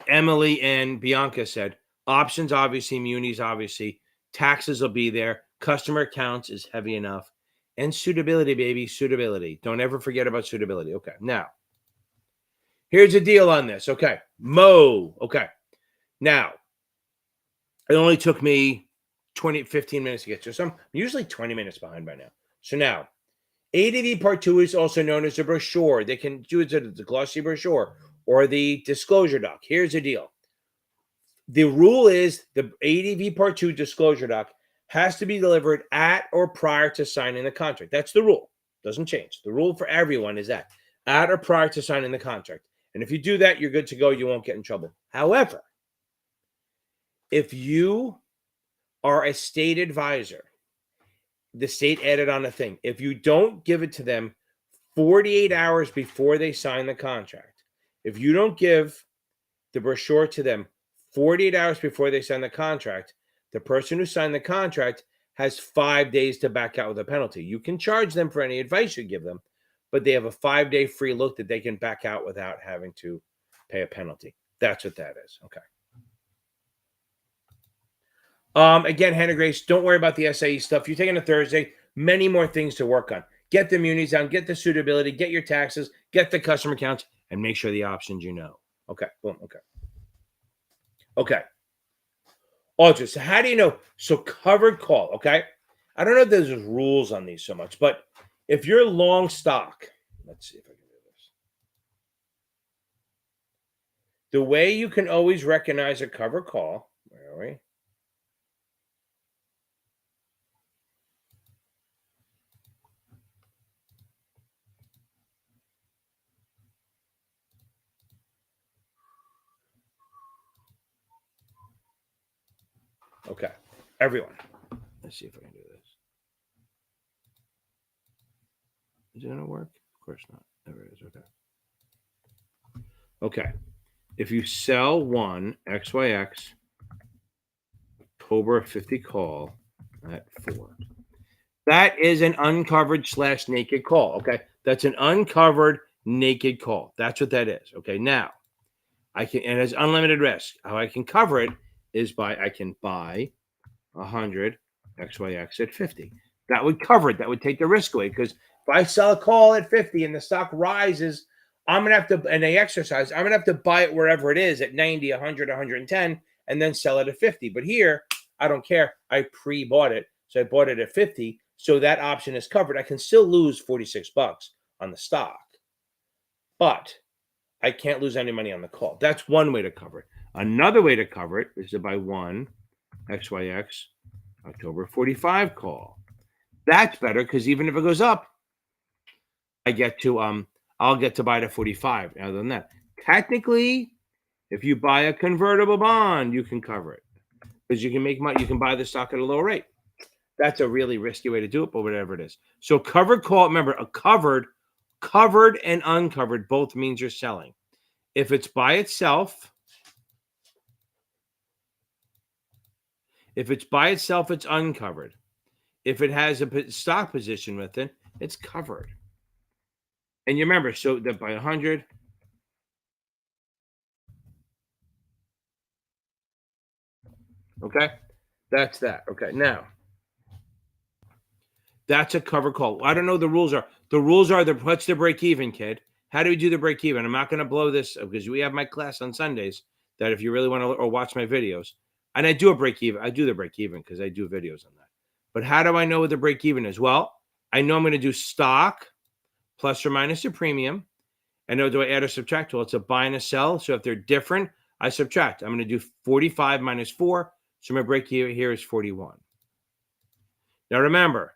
Emily and Bianca said, options obviously, munis obviously, taxes will be there, customer accounts is heavy enough, and suitability, baby, suitability. Don't ever forget about suitability. Okay, now here's a deal on this. Okay, Okay, now it only took me 15 minutes to get to. So I'm usually 20 minutes behind by now. So now, ADV Part 2 is also known as a brochure. They can do it as a glossy brochure or the disclosure doc. Here's the deal. The rule is the ADV Part 2 disclosure doc has to be delivered at or prior to signing the contract. That's the rule. Doesn't change. The rule for everyone is that at or prior to signing the contract. And if you do that, you're good to go. You won't get in trouble. However, if you are a state advisor, the state added on a thing. If you don't give it to them 48 hours before they sign the contract, if you don't give the brochure to them 48 hours before they sign the contract, the person who signed the contract has 5 days to back out with a penalty. You can charge them for any advice you give them, but they have a 5-day free look that they can back out without having to pay a penalty. That's what that is. Okay. Again, Hannah Grace, don't worry about the SAE stuff. You're taking a Thursday, many more things to work on. Get the munis down, get the suitability, get your taxes, get the customer accounts, and make sure the options you know. Okay, boom, okay. Okay. Also, so how do you know? So covered call, okay? I don't know if there's rules on these so much, but if you're long stock, let's see if I can do this. The way you can always recognize a covered call, where are we? Okay, everyone. Let's see if I can do this. Is it going to work? Of course not. There it is. Okay. Okay. If you sell one XYX October 50 call at 4, that is an uncovered / naked call. Okay. That's an uncovered naked call. That's what that is. Okay. Now, I can, and it's unlimited risk. How I can cover it is by I can buy 100 XYX at 50. That would cover it. That would take the risk away because if I sell a call at 50 and the stock rises, I'm gonna have to, and they exercise, I'm gonna have to buy it wherever it is at 90, 100, 110, and then sell it at 50. But here, I don't care. I pre-bought it, so I bought it at 50. So that option is covered. I can still lose 46 bucks on the stock, but I can't lose any money on the call. That's one way to cover it. Another way to cover it is to buy one XYX October 45 call. That's better because even if it goes up, I get to I'll get to buy it at 45. Other than that, technically, if you buy a convertible bond, you can cover it because you can make money. You can buy the stock at a lower rate. That's a really risky way to do it, but whatever it is. So covered call. Remember, a covered and uncovered both means you're selling. If it's by itself, it's uncovered. If it has a stock position with it, it's covered. And you remember, so that by 100, okay, that's that. Okay, now that's a cover call. I don't know what the rules are. The rules are what's the break even, kid? How do we do the break even? I'm not going to blow this because we have my class on Sundays that if you really want to or watch my videos, and I do a break even. I do the break even because I do videos on that. But how do I know what the break even is? Well, I know I'm going to do stock plus or minus a premium. I know, do I add or subtract? Well, it's a buy and a sell. So if they're different, I subtract. I'm going to do 45 minus 4. So my break even here is 41. Now remember,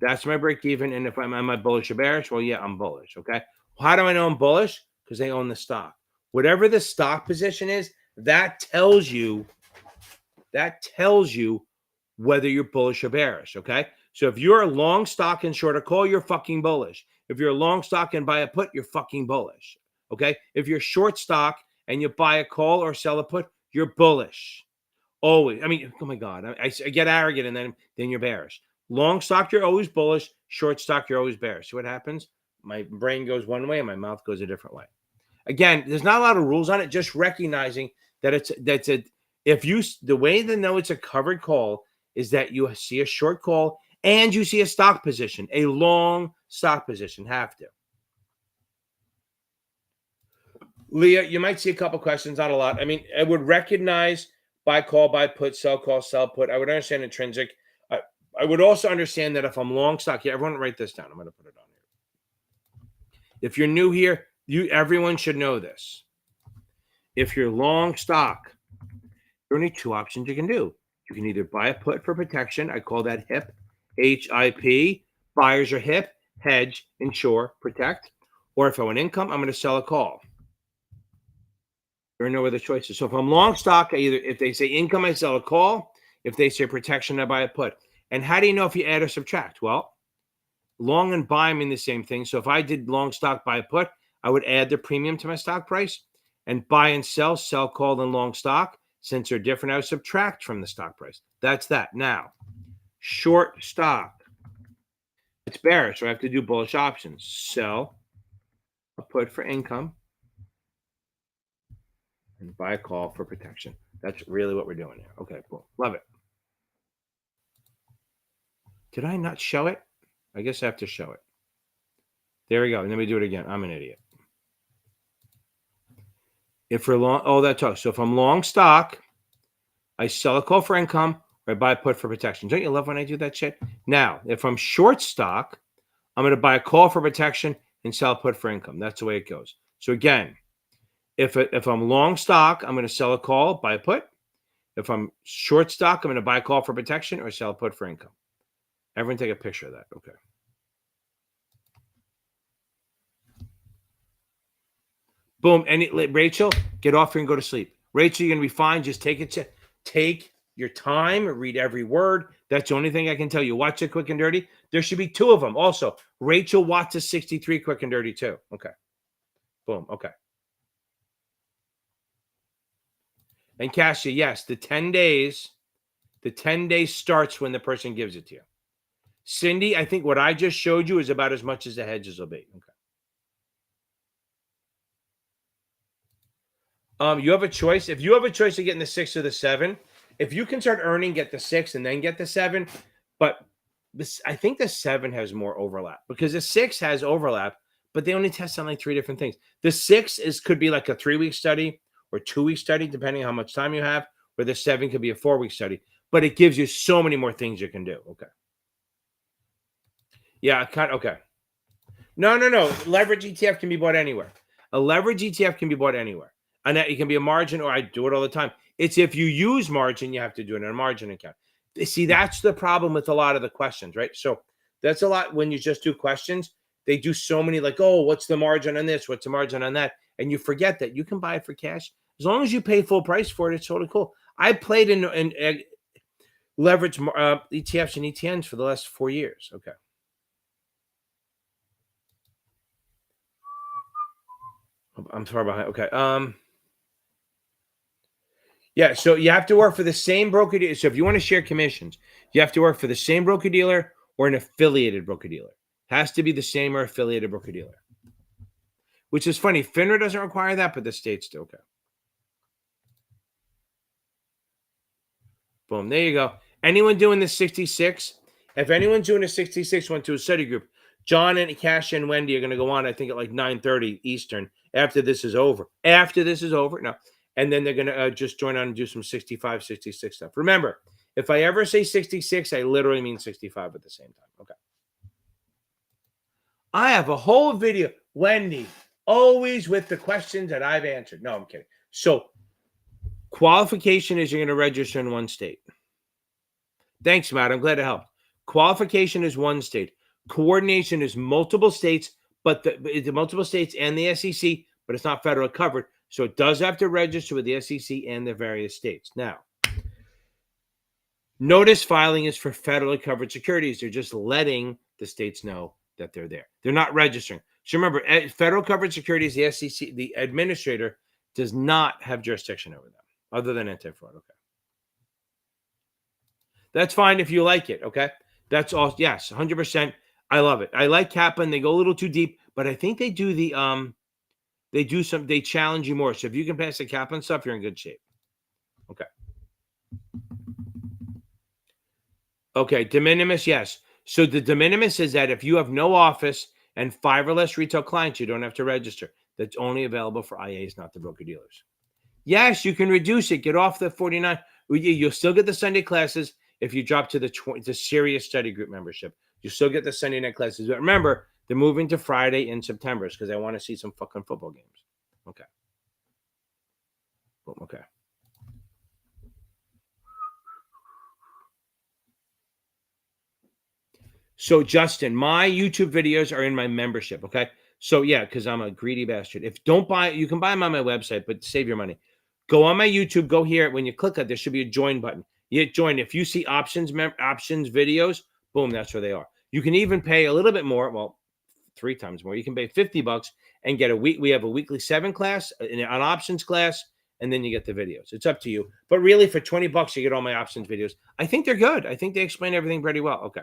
that's my break even. And if I'm bullish or bearish, well, yeah, I'm bullish. Okay. How do I know I'm bullish? Because they own the stock. Whatever the stock position is, that tells you whether you're bullish or bearish, okay? So if you're a long stock and short a call, you're fucking bullish. If you're a long stock and buy a put, you're fucking bullish, okay? If you're short stock and you buy a call or sell a put, you're bullish. Always. I mean, oh my God, I get arrogant and then you're bearish. Long stock, you're always bullish. Short stock, you're always bearish. See what happens? My brain goes one way and my mouth goes a different way. Again, there's not a lot of rules on it, just recognizing that the way to know it's a covered call is that you see a short call and you see a stock position, a long stock position. Have to. Leah, you might see a couple questions, not a lot. I mean, I would recognize buy call, buy put, sell call, sell put. I would understand intrinsic. I would also understand that if I'm long stock, yeah, everyone write this down. I'm going to put it on here. If you're new here, everyone should know this. If you're long stock, there are only two options you can do. You can either buy a put for protection. I call that HIP, HIP. Buyers are HIP, hedge, insure, protect. Or if I want income, I'm going to sell a call. There are no other choices. So if I'm long stock, if they say income, I sell a call. If they say protection, I buy a put. And how do you know if you add or subtract? Well, long and buy mean the same thing. So if I did long stock, buy a put, I would add the premium to my stock price. And buy and sell call, and long stock. Since they're different, I would subtract from the stock price. That's that. Now, short stock. It's bearish, so I have to do bullish options. Sell a put for income and buy a call for protection. That's really what we're doing here. Okay, cool. Love it. Did I not show it? I guess I have to show it. There we go. And then we do it again. I'm an idiot. If we're long, that talks. So if I'm long stock, I sell a call for income or I buy a put for protection. Don't you love when I do that shit? Now, if I'm short stock, I'm going to buy a call for protection and sell a put for income. That's the way it goes. So again, if I'm long stock, I'm going to sell a call, buy a put. If I'm short stock, I'm going to buy a call for protection or sell a put for income. Everyone take a picture of that. Okay. Boom. And Rachel, get off here and go to sleep. Rachel, you're going to be fine. Just take your time, read every word. That's the only thing I can tell you. Watch it quick and dirty. There should be two of them. Also, Rachel watches 63 quick and dirty too. Okay. Boom. Okay. And Cassia, yes, the 10 days starts when the person gives it to you. Cindy, I think what I just showed you is about as much as the hedges will be. Okay. You have a choice. If you have a choice of getting the 6 or the 7, if you can start earning, get the 6 and then get the 7. But I think the 7 has more overlap because the 6 has overlap, but they only test on like 3 different things. The 6 could be like a 3-week study or 2-week study, depending on how much time you have, where the 7 could be a 4-week study. But it gives you so many more things you can do. Okay. Yeah, okay. No. Leverage ETF can be bought anywhere. A leverage ETF can be bought anywhere. And it can be a margin, or I do it all the time. It's if you use margin, you have to do it in a margin account. See, that's the problem with a lot of the questions, right? So that's a lot when you just do questions. They do so many like, oh, what's the margin on this? What's the margin on that? And you forget that you can buy it for cash. As long as you pay full price for it, it's totally cool. I played in leverage ETFs and ETNs for the last 4 years. Okay. I'm far behind. Okay. Yeah, so you have to work for the same broker dealer. So if you want to share commissions, you have to work for the same broker dealer or an affiliated broker dealer. Has to be the same or affiliated broker dealer. Which is funny. FINRA doesn't require that, but the states do. Okay. Boom. There you go. Anyone doing the 66? If anyone's doing a 66, went to a study group, John and Cash and Wendy are going to go on, I think, at like 9:30 Eastern after this is over. No. And then they're going to just join on and do some 65, 66 stuff. Remember, if I ever say 66, I literally mean 65 at the same time. Okay. I have a whole video. Wendy, always with the questions that I've answered. No, I'm kidding. So qualification is you're going to register in one state. Thanks, Matt. I'm glad to help. Qualification is one state. Coordination is multiple states, but the multiple states and the SEC, but it's not federal covered. So it does have to register with the SEC and the various states. Now, notice filing is for federally covered securities. They're just letting the states know that they're there. They're not registering. So remember, federal covered securities, the SEC, the administrator does not have jurisdiction over them other than anti-fraud. Okay. That's fine if you like it. Okay. That's all. Yes, 100%. I love it. I like Kaplan. They go a little too deep, but I think they do they challenge you more. So if you can pass the Kaplan stuff, you're in good shape. Okay. Okay. De minimis. Yes. So the de minimis is that if you have no office and 5 or less retail clients, you don't have to register. That's only available for IAs, not the broker dealers. Yes, you can reduce it. Get off the 49. You'll still get the Sunday classes if you drop to the serious study group membership. You still get the Sunday night classes. But remember, they're moving to Friday in September because I want to see some fucking football games. Okay. Okay. So, Justin, my YouTube videos are in my membership. Okay. So, yeah, because I'm a greedy bastard. If don't buy it, you can buy them on my website, but save your money. Go on my YouTube, go here. When you click it, there should be a join button. You hit join. If you see options videos, boom, that's where they are. You can even pay a little bit more. Well, 3 times more. You can pay $50 and get a week. We have a weekly 7 class, an options class, and then you get the videos. It's up to you. But really, for $20, you get all my options videos. I think they're good. I think they explain everything pretty well. Okay.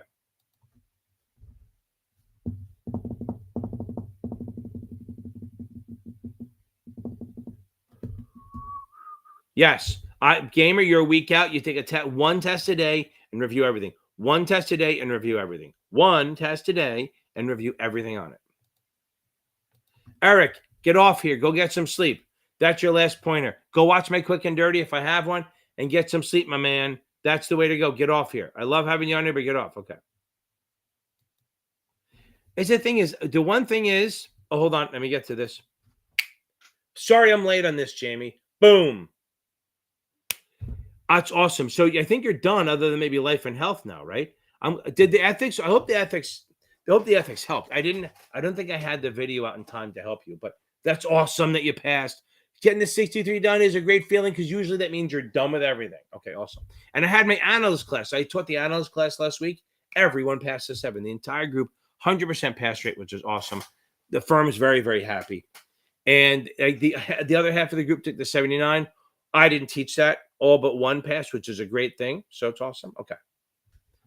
Yes. Gamer, you're a week out. You take one test a day and review everything. One test a day and review everything. One test a day and review everything on it. Eric, get off here. Go get some sleep. That's your last pointer. Go watch my Quick and Dirty if I have one and get some sleep, my man. That's the way to go. Get off here. I love having you on here, but get off. Okay. The one thing is, oh, hold on. Let me get to this. Sorry, I'm late on this, Jamie. Boom. That's awesome. So I think you're done other than maybe life and health now, right? Did the ethics, I hope the ethics helped. I don't think I had the video out in time to help you, but that's awesome that you passed. Getting the 63 done is a great feeling because usually that means you're done with everything. Okay, awesome. And I had my analyst class. I taught the analyst class last week. Everyone passed the 7. The entire group, 100% pass rate, which is awesome. The firm is very, very happy. And the other half of the group took the 79. I didn't teach that. All but one pass, which is a great thing. So it's awesome. Okay.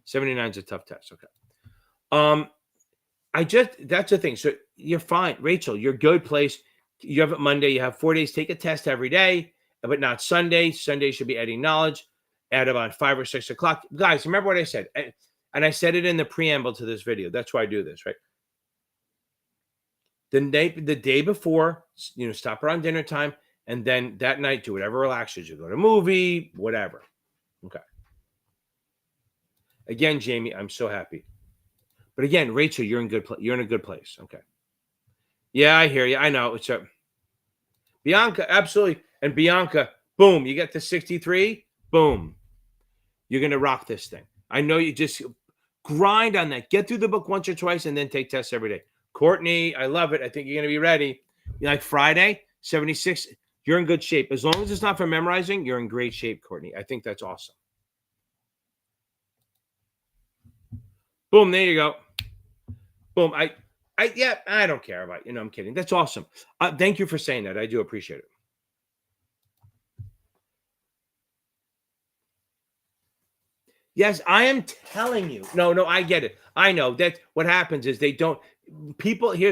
79 is a tough test. Okay. That's the thing. So you're fine. Rachel, you're good place. You have it Monday. You have 4 days. Take a test every day, but not Sunday. Sunday should be adding knowledge at about 5 or 6 o'clock. Guys, remember what I said. And I said it in the preamble to this video. That's why I do this, right? The day before, stop around dinner time. And then that night, do whatever relaxes you. Go to a movie, whatever. Okay. Again, Jamie, I'm so happy. But again, Rachel, you're in a good place. Okay. Yeah, I hear you. I know. It's Bianca, absolutely. And Bianca, boom, you get to 63. Boom. You're going to rock this thing. I know you just grind on that. Get through the book once or twice and then take tests every day. Courtney, I love it. I think you're going to be ready. Like Friday, 76. You're in good shape. As long as it's not for memorizing, you're in great shape, Courtney. I think that's awesome. Boom, there you go. Boom. I don't care about, I'm kidding. That's awesome. Thank you for saying that. I do appreciate it. Yes, I am telling you. No, I get it. I know that what happens is here's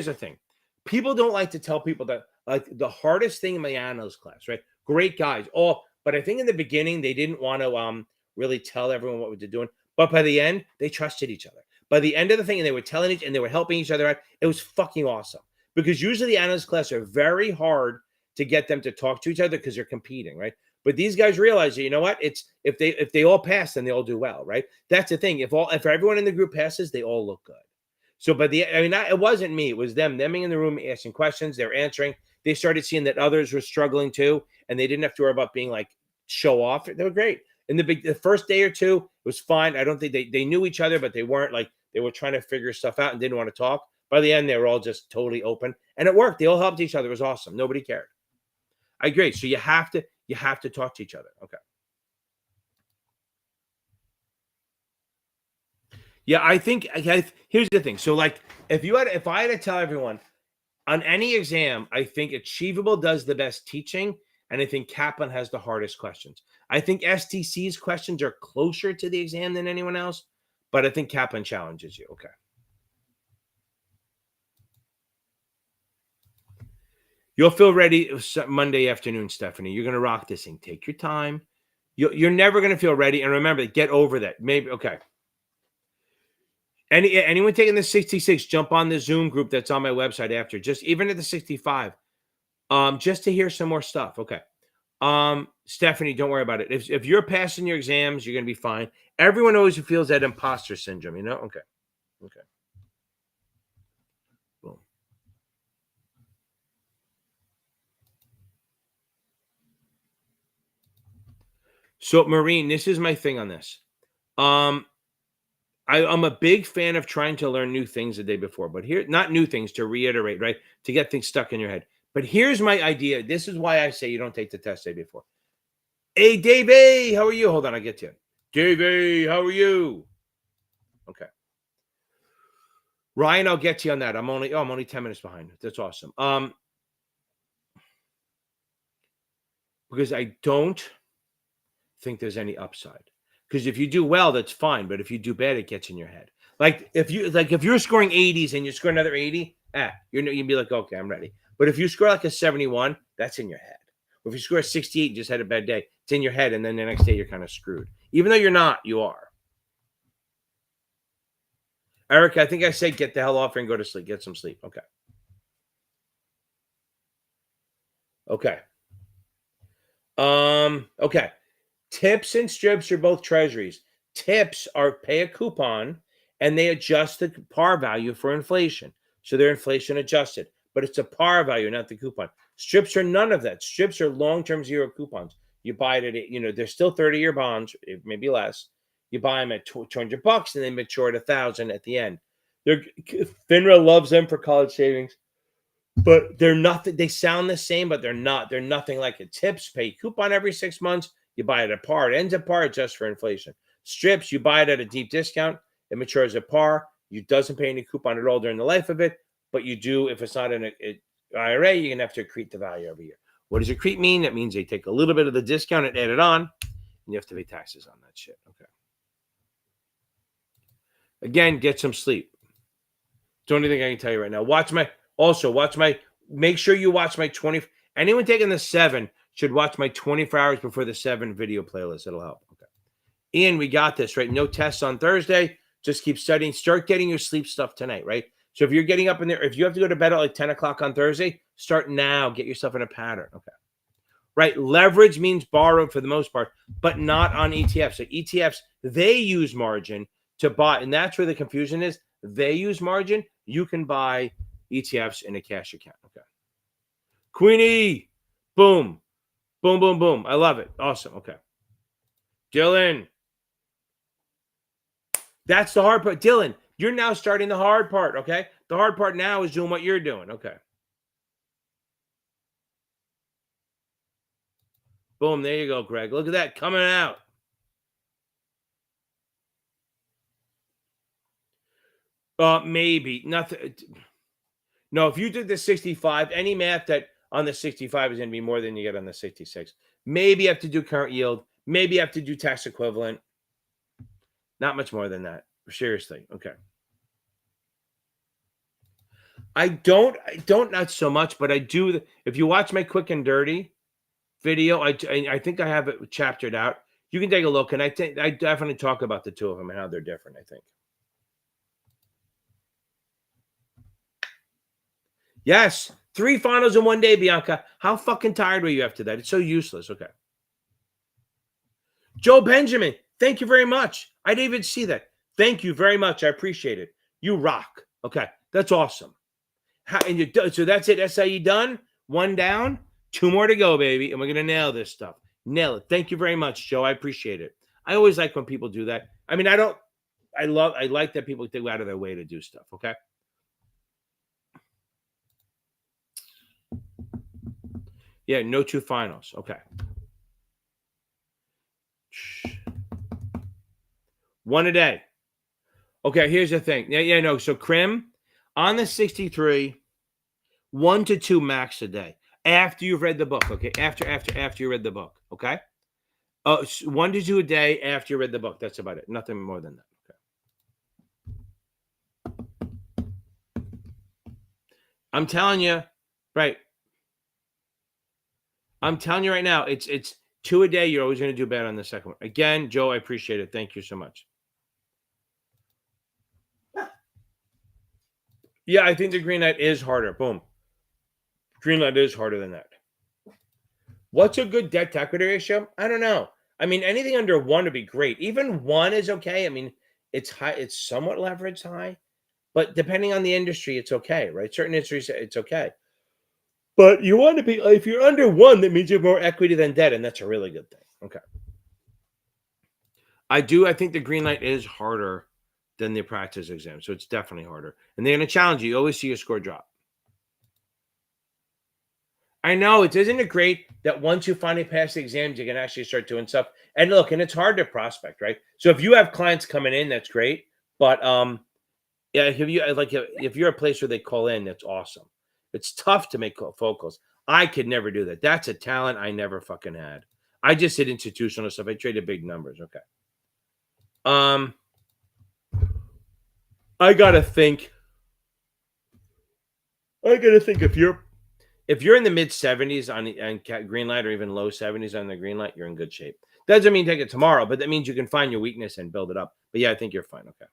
the thing. People don't like to tell people that, like, the hardest thing in my analyst class, right? Great guys. But I think in the beginning, they didn't want to really tell everyone what they're doing. But by the end, they trusted each other. By the end of the thing, and they were telling and they were helping each other out. It was fucking awesome. Because usually the analyst class are very hard to get them to talk to each other because they're competing, right? But these guys realize that, you know what? It's if they all pass, then they all do well, right? That's the thing. If everyone in the group passes, they all look good. So, it wasn't me. It was them being in the room asking questions. They're answering. They started seeing that others were struggling too, and they didn't have to worry about being like show off. They were great. In the first day or two, it was fine. I don't think they knew each other, but they weren't like they were trying to figure stuff out and didn't want to talk. By the end, they were all just totally open, and it worked. They all helped each other. It was awesome. Nobody cared. I agree. So you have to talk to each other. Okay. Yeah, I think here's the thing. So like if I had to tell everyone on any exam, I think Achievable does the best teaching, and I think Kaplan has the hardest questions. I think STC's questions are closer to the exam than anyone else, but I think Kaplan challenges you. Okay. You'll feel ready Monday afternoon, Stephanie. You're going to rock this thing. Take your time. You're never going to feel ready. And remember, get over that. Maybe, okay. Anyone taking the 66, jump on the Zoom group that's on my website after, just even at the 65, just to hear some more stuff. Okay. Stephanie, don't worry about it. If you're passing your exams, you're going to be fine. Everyone always feels that imposter syndrome, you know? Okay. Okay. Boom. So, Maureen, this is my thing on this. I'm a big fan of trying to learn new things the day before, but here, not new things, to reiterate, right? To get things stuck in your head. But here's my idea. This is why I say you don't take the test the day before. Hey, Dave, hey, how are you? Hold on, I'll get to you. Dave, hey, how are you? Okay. Ryan, I'll get to you on that. I'm only 10 minutes behind. That's awesome. Because I don't think there's any upside. Because if you do well, that's fine. But if you do bad, it gets in your head. Like if you're scoring 80s and you score another 80, you'd be like, okay, I'm ready. But if you score like a 71, that's in your head. Or if you score a 68 and just had a bad day, it's in your head, and then the next day you're kind of screwed. Even though you're not, you are. Eric, I think I said get the hell off and go to sleep. Get some sleep. Okay. Okay. Okay. Tips and strips are both treasuries. Tips are pay a coupon and they adjust the par value for inflation. So they're inflation adjusted, but it's a par value, not the coupon. Strips are none of that. Strips are long-term zero coupons. You buy it at, they're still 30-year bonds, maybe less. You buy them at $200 and they mature at $1,000 at the end. FINRA loves them for college savings, but they're nothing. They sound the same, but they're not. They're nothing like it. Tips pay coupon every 6 months. You buy it at par. It ends at par just for inflation. Strips, you buy it at a deep discount. It matures at par. You doesn't pay any coupon at all during the life of it, but you do if it's not in an IRA. You're gonna have to accrete the value every year. What does accrete mean? That means they take a little bit of the discount and add it on, and you have to pay taxes on that shit. Okay. Again, get some sleep. It's the only thing I can tell you right now. Make sure you watch my 20. Anyone taking the 7 should watch my 24 hours before the 7 video playlist. It'll help. Okay. Ian, we got this, right? No tests on Thursday. Just keep studying. Start getting your sleep stuff tonight, right? So if you're getting up in there, if you have to go to bed at like 10 o'clock on Thursday, start now. Get yourself in a pattern. Okay. Right. Leverage means borrowed for the most part, but not on ETFs. So ETFs, they use margin to buy. And that's where the confusion is. They use margin. You can buy ETFs in a cash account. Okay. Queenie. Boom. Boom, boom, boom. I love it. Awesome. Okay. Dylan. That's the hard part. Dylan, you're now starting the hard part. Okay. The hard part now is doing what you're doing. Okay. Boom. There you go, Greg. Look at that coming out. Maybe nothing. No, if you did the 65, any math that on the 65 is going to be more than you get on the 66. Maybe you have to do current yield. Maybe you have to do tax equivalent. Not much more than that. Seriously. Okay. I don't not so much, but I do. If you watch my quick and dirty video, I think I have it chaptered out. You can take a look, and I definitely talk about the two of them and how they're different, I think. Yes. 3 finals in one day, Bianca. How fucking tired were you after that? It's so useless. Okay. Joe Benjamin, thank you very much. I didn't even see that. Thank you very much. I appreciate it. You rock. Okay. That's awesome. So that's it. SIE done. 1 down. 2 more to go, baby. And we're going to nail this stuff. Nail it. Thank you very much, Joe. I appreciate it. I always like when people do that. I mean, I like that people go out of their way to do stuff. Okay. Yeah, no two finals. Okay. One a day. Okay, here's the thing. Yeah, no. So Crim on the 63, 1 to 2 max a day after you've read the book. Okay, after you read the book. Okay. 1 to 2 a day after you read the book. That's about it. Nothing more than that. Okay. I'm telling you, right? I'm telling you right now, it's 2 a day. You're always going to do better on the second one. Again, Joe, I appreciate it. Thank you so much. Yeah, I think the green light is harder. Boom. Green light is harder than that. What's a good debt to equity ratio? I don't know. I mean, anything under 1 would be great. Even 1 is okay. I mean, it's high, it's somewhat leveraged high, but depending on the industry, it's okay, right? Certain industries, it's okay. But you want to be, if you're under 1, that means you have more equity than debt, and that's a really good thing. Okay. I think the green light is harder than the practice exam. So it's definitely harder. And they're going to challenge you. You always see your score drop. I know it isn't it great that once you finally pass the exams, you can actually start doing stuff. And look, and it's hard to prospect, right? So if you have clients coming in, that's great. But yeah, if you're a place where they call in, that's awesome. It's tough to make phone calls. I could never do that. That's a talent I never fucking had. I just did institutional stuff. I traded big numbers. Okay. I gotta think. If you're in the mid 70s on green light or even low 70s on the green light, you're in good shape. Doesn't mean take it tomorrow, but that means you can find your weakness and build it up. But yeah, I think you're fine. Okay.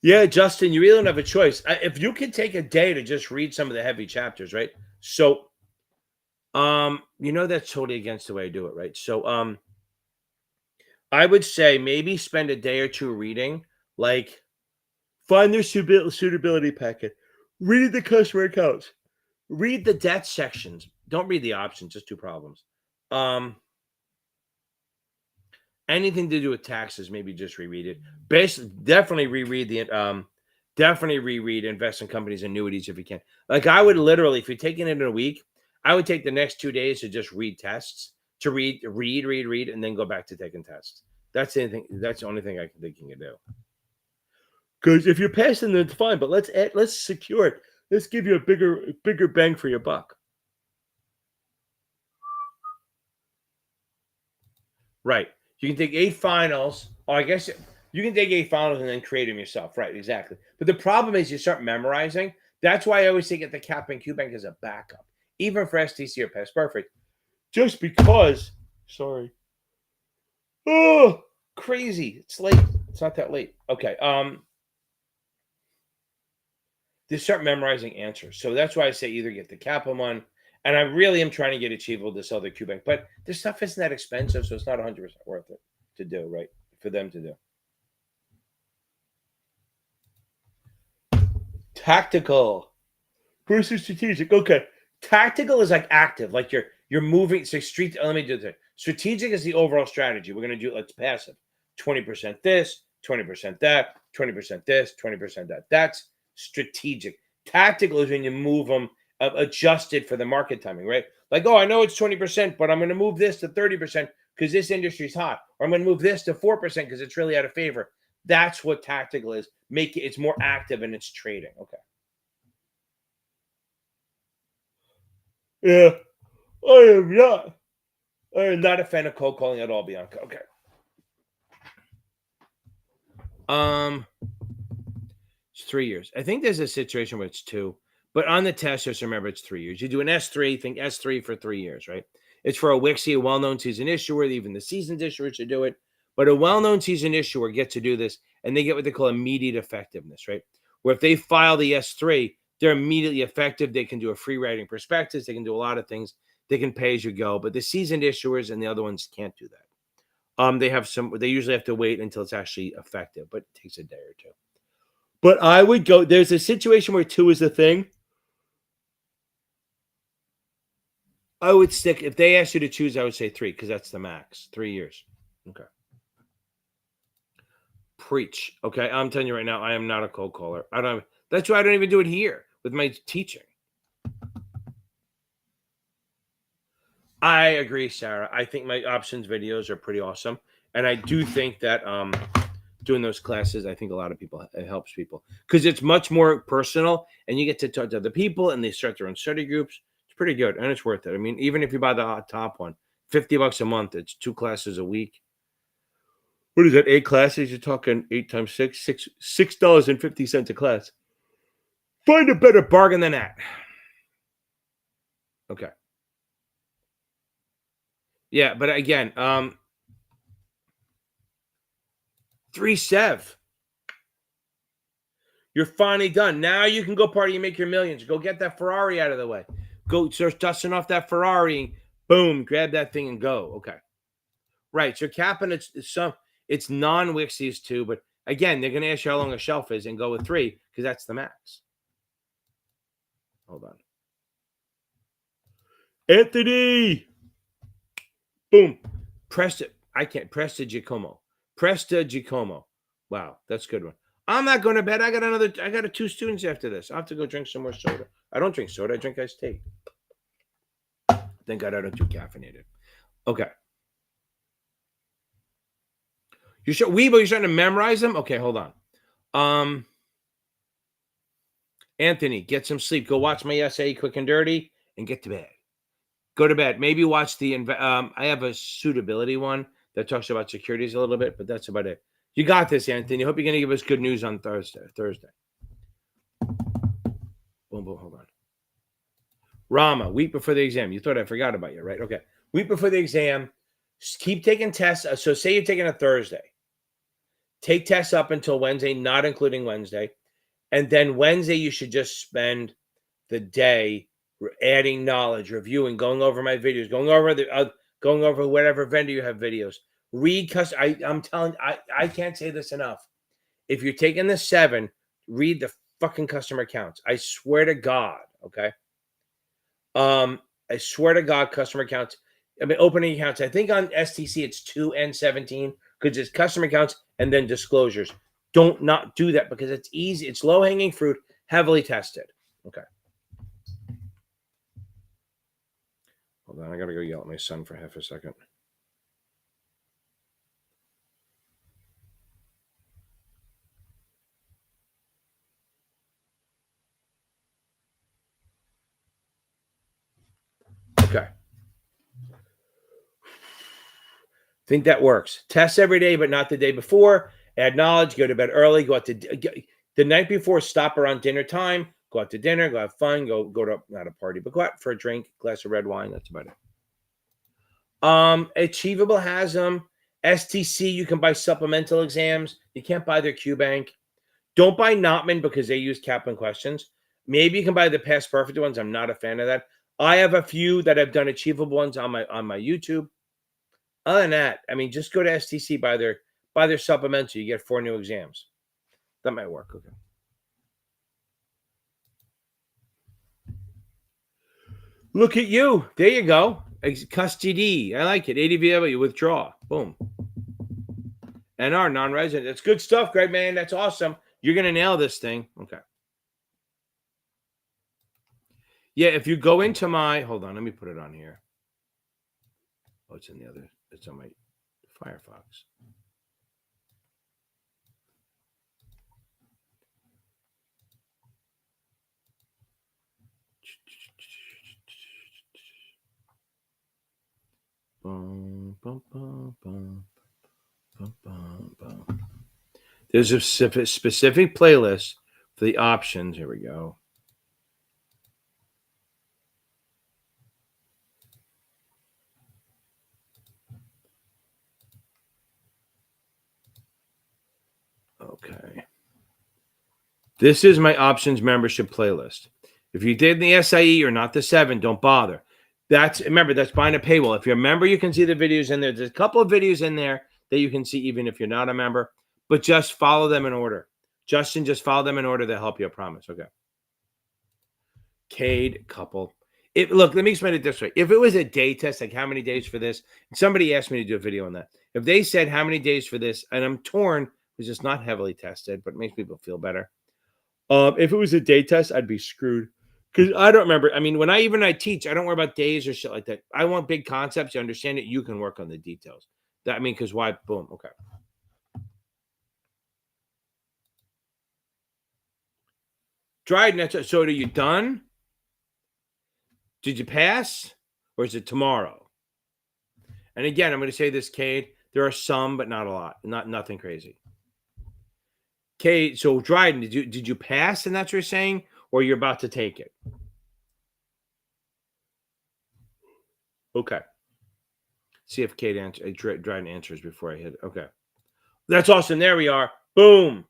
Yeah, Justin, you really don't have a choice. If you could take a day to just read some of the heavy chapters, right? So, that's totally against the way I do it, right? So, I would say maybe spend a day or two reading, like find their suitability packet, read the customer accounts, read the debt sections. Don't read the options, just 2 problems. Anything to do with taxes, maybe just reread it. Definitely reread investment companies annuities if you can. Like I would literally, if you're taking it in a week, I would take the next 2 days to just read tests, to read, and then go back to taking tests. That's the only thing I can think you can do. Because if you're passing, then it's fine. But let's secure it. Let's give you a bigger bang for your buck. Right. You can take 8 finals. Or I guess you can take 8 finals and then create them yourself. Right. Exactly. But the problem is you start memorizing. That's why I always say get the Cap and Q Bank as a backup, even for STC or Past Perfect. Just because. Sorry. Oh, crazy. It's late. It's not that late. Okay. They start memorizing answers. So that's why I say either get the Kaplan one, and I really am trying to get achievable this other Q Bank, but this stuff isn't that expensive, so it's not 100% worth it to do, right? For them to do. Tactical versus strategic. Okay. Tactical is like active, like you're moving. So let me do this. Strategic is the overall strategy. We're gonna do let's passive. 20% this, 20% that, 20% this, 20% that. That's strategic. Tactical is when you move them adjusted for the market timing, right? Like, oh, I know it's 20%, but I'm going to move this to 30% because this industry's hot, or I'm going to move this to 4% because it's really out of favor. That's what tactical is. It's more active and it's trading. Okay. Yeah, I am not a fan of cold calling at all, Bianca. Okay. It's 3 years. I think there's a situation where it's 2, but on the test, just remember it's 3 years. You do an S3, think S3 for 3 years, right? It's for a WIXI, a well-known seasoned issuer. Even the seasoned issuer should do it. But a well-known seasoned issuer gets to do this, and they get what they call immediate effectiveness, right? Where if they file the S3, they're immediately effective. They can do a free writing prospectus. They can do a lot of things. They can pay as you go. But the seasoned issuers and the other ones can't do that. They usually have to wait until it's actually effective, but it takes a day or 2. But I would go. There's a situation where 2 is the thing. I would stick. If they asked you to choose, I would say 3 because that's the max. 3 years. Okay. Preach. Okay. I'm telling you right now, I am not a cold caller. That's why I don't even do it here with my teaching. I agree, Sarah. I think my options videos are pretty awesome. And I do think that doing those classes, I think a lot of people, it helps people because it's much more personal and you get to talk to other people and they start their own study groups. It's pretty good and it's worth it. I mean, even if you buy the top one, $50 a month, it's 2 classes a week. What is that? 8 classes? You're talking 8 times 6, $6.50 a class. Find a better bargain than that. Okay. Yeah, but again, 3-7. You're finally done. Now you can go party and make your millions. Go get that Ferrari out of the way. Go start dusting off that Ferrari. Boom, grab that thing and go. Okay. Right. So capping it's non-Wixies too, but again, they're gonna ask you how long a shelf is and go with 3 because that's the max. Hold on. Anthony. Boom. Presta Giacomo. Wow, that's a good one. I'm not going to bed. I got 2 students after this. I'll have to go drink some more soda. I don't drink soda. I drink iced tea. Thank God I don't do caffeinated. Okay. You're starting to memorize them? Okay, hold on. Anthony, get some sleep. Go watch my essay, Quick and Dirty, and get to bed. Go to bed. Maybe watch I have a suitability one that talks about securities a little bit, but that's about it. You got this, Anthony. I hope you're going to give us good news on Thursday. Boom, boom, hold on. Rama, week before the exam. You thought I forgot about you, right? Okay. Week before the exam, keep taking tests. So say you're taking a Thursday. Take tests up until Wednesday, not including Wednesday. And then Wednesday, you should just spend the day adding knowledge, reviewing, going over my videos, going over whatever vendor you have videos. Read I'm telling I can't say this enough. If you're taking the 7, read the fucking customer accounts. I swear to God, okay? I swear to God, customer accounts. I mean, opening accounts. I think on STC it's 2 and 17 because it's customer accounts and then disclosures. Don't not do that because it's easy. It's low hanging fruit, heavily tested. Okay. Hold on, I gotta go yell at my son for half a second. Okay. Think that works. Test every day, but not the day before. Add knowledge, go to bed early, go out to the night before, stop around dinner time, go out to dinner, go have fun, go to not a party, but go out for a drink, glass of red wine. That's about it. Achievable has them. STC, you can buy supplemental exams. You can't buy their Q Bank. Don't buy Notman because they use Kaplan questions. Maybe you can buy the past perfect ones. I'm not a fan of that. I have a few that have done achievable ones on my YouTube. Other than that, I mean, just go to STC, buy their supplemental. You get 4 new exams. That might work. Okay. Look at you. There you go. Custody. I like it. ADV, you withdraw. Boom. NR, non-resident. That's good stuff, Greg, man. That's awesome. You're going to nail this thing. Okay. Yeah, if you go into hold on, let me put it on here. Oh, it's in the other. It's on my Firefox. There's a specific playlist for the options. Here we go. Okay. This is my options membership playlist. If you did the SIE or not the 7, don't bother. Remember, that's behind a paywall. If you're a member, you can see the videos in there. There's a couple of videos in there that you can see even if you're not a member, but just follow them in order. Justin, just follow them in order. They'll help you, I promise. Okay. Cade, couple. Look, let me explain it this way. If it was a day test, like how many days for this, somebody asked me to do a video on that. If they said how many days for this, and I'm torn because it's not heavily tested, but it makes people feel better. If it was a day test, I'd be screwed because I don't remember. I mean, when I teach, I don't worry about days or shit like that. I want big concepts. You understand it. You can work on the details. That I mean, because why? Boom. Okay. Dryden, so are you done? Did you pass? Or is it tomorrow? And again, I'm going to say this, Cade. There are some, but not a lot. Nothing crazy. Cade, so Dryden, did you pass? And that's what you're saying, or you're about to take it? Okay. See if Dryden answers before I hit it. Okay. That's awesome. There we are. Boom.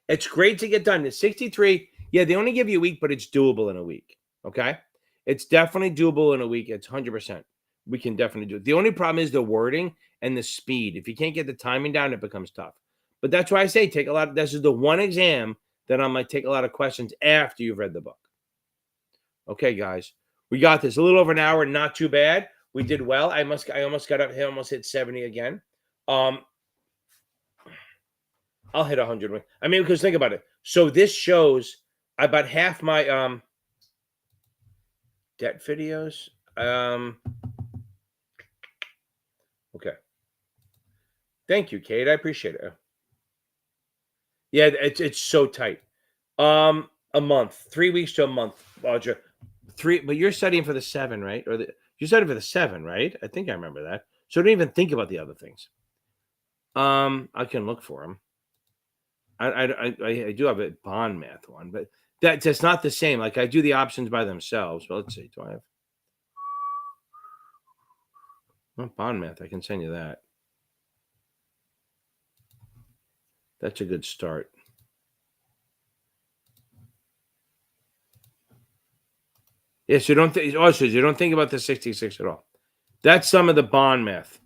It's great to get done. It's 63. Yeah, they only give you a week, but it's doable in a week. Okay. It's definitely doable in a week. It's 100%. We can definitely do it. The only problem is the wording and the speed. If you can't get the timing down, it becomes tough. But that's why I say take a lot. This is the one exam that I might take a lot of questions after you've read the book. Okay, guys. We got this. A little over an hour. Not too bad. We did well. I almost got up here. Almost hit 70 again. I'll hit 100. I mean, because think about it. So this shows about half my debt videos. Okay. Thank you, Kate. I appreciate it. Yeah, it's so tight. A month, 3 weeks to a month, Roger. But you're studying for the 7, right? You're studying for the 7, right? I think I remember that. So don't even think about the other things. I can look for them. I do have a bond math one, but that's not the same. Like I do the options by themselves. Well, let's see. Do I have bond math? I can send you that. That's a good start. Yes, you don't think. Also, you don't think about the 66 at all. That's some of the bond math.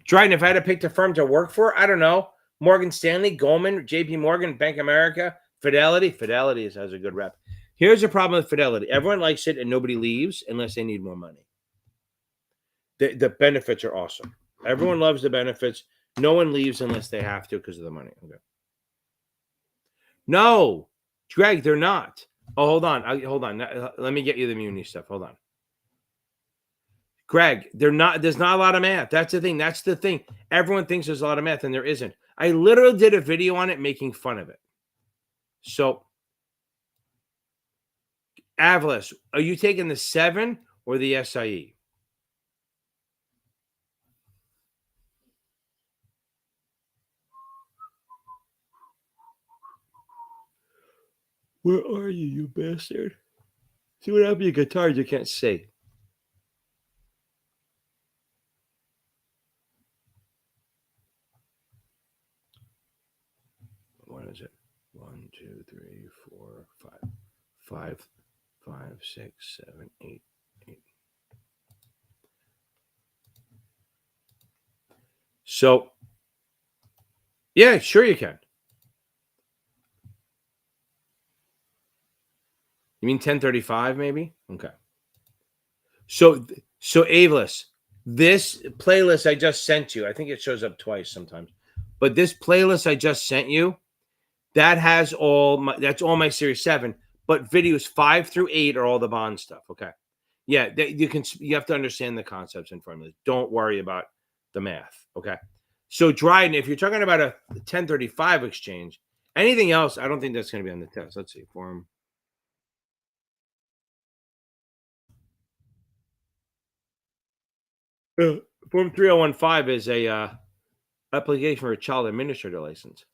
Dryden, if I had to pick the firm to work for, I don't know. Morgan Stanley, Goldman, JP Morgan, Bank of America, Fidelity. Fidelity has a good rep. Here's the problem with Fidelity. Everyone likes it and nobody leaves unless they need more money. The benefits are awesome. Everyone loves the benefits. No one leaves unless they have to because of the money. Okay. No, Greg, they're not. Oh, hold on. Hold on. Let me get you the muni stuff. Hold on. Greg, there's not a lot of math. That's the thing. That's the thing. Everyone thinks there's a lot of math, and there isn't. I literally did a video on it making fun of it. So, Avalis, are you taking the 7 or the SIE? Where are you, you bastard? See what happened to your guitar? You can't see. What is it? 1, 2, 3, 4, 5. 5, 5, 6, 7, 8, 8. So, yeah, sure you can. You mean 1035 maybe? Okay. So Avalis, this playlist I just sent you, I think it shows up twice sometimes, but this playlist I just sent you, that has that's all my series 7, but videos 5 through 8 are all the bond stuff. Okay. Yeah, you have to understand the concepts and formulas. Don't worry about the math. Okay. So Dryden, if you're talking about a 1035 exchange, anything else, I don't think that's going to be on the test. Let's see. Form. Form 3015 is a application for a child administrator license.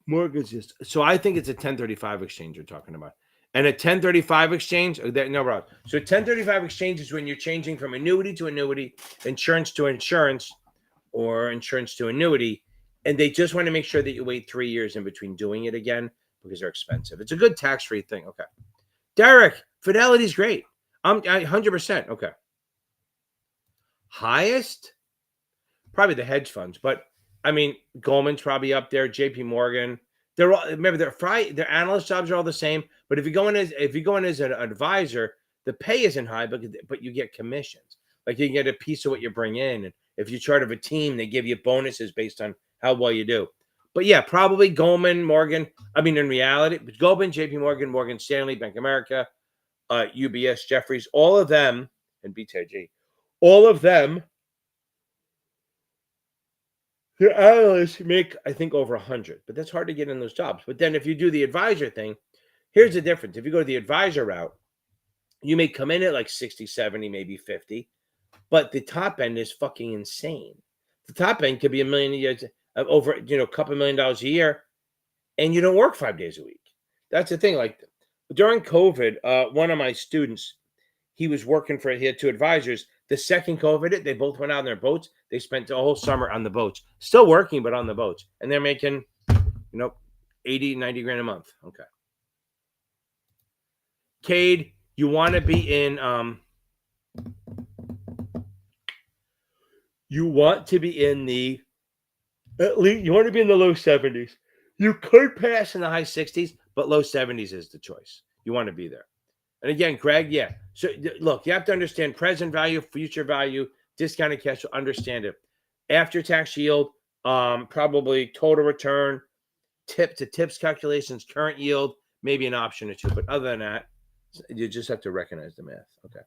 Mortgages. So I think it's a 1035 exchange you're talking about. And a 1035 exchange, no, Rob. So a 1035 exchange is when you're changing from annuity to annuity, insurance to insurance, or insurance to annuity. And they just want to make sure that you wait 3 years in between doing it again because they're expensive. It's a good tax-free thing. Okay. Derek, Fidelity's great. 100%. Okay. Highest? Probably the hedge funds. But, I mean, Goldman's probably up there. JP Morgan. They're all, remember, their analyst jobs are all the same. But if you go in as an advisor, the pay isn't high, but you get commissions. Like you get a piece of what you bring in. And If you chart of a team, they give you bonuses based on how well you do. But yeah, probably Goldman, Morgan. I mean, in reality, Goldman, JP Morgan, Morgan Stanley, Bank of America, UBS, Jefferies, all of them, and BTIG, all of them, the analysts make, I think, over 100. But that's hard to get in those jobs. But then if you do the advisor thing, here's the difference. If you go to the advisor route, you may come in at like 60, 70, maybe 50. But the top end is fucking insane. The top end could be $1 million a year, over, a couple $1 million a year, and you don't work 5 days a week. That's the thing. Like during COVID, one of my students, he had 2 advisors. The second COVID hit, they both went out on their boats. They spent the whole summer on the boats, still working, but on the boats. And they're making, 80, 90 grand a month. Okay. Cade, you want to be in, you want to be in the, at least you want to be in the low 70s. You could pass in the high 60s, but low 70s is the choice. You want to be there. And again, Greg, yeah. So look, you have to understand present value, future value, discounted cash flow, understand it. After tax yield, probably total return, tip to tips calculations, current yield, maybe an option or two. But other than that, you just have to recognize the math. Okay.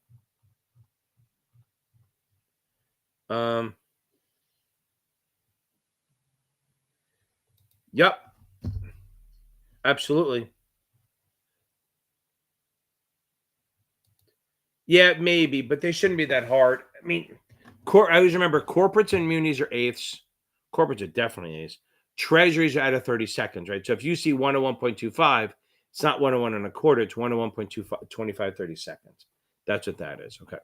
Yep. Absolutely. Yeah, maybe, but they shouldn't be that hard. I mean, I always remember corporates and munis are eighths. Corporates are definitely eighths. Treasuries are out of 30 seconds, right? So if you see 101.25, it's not 101 and a quarter, it's 101.25, 25, 30 seconds. That's what that is. Okay.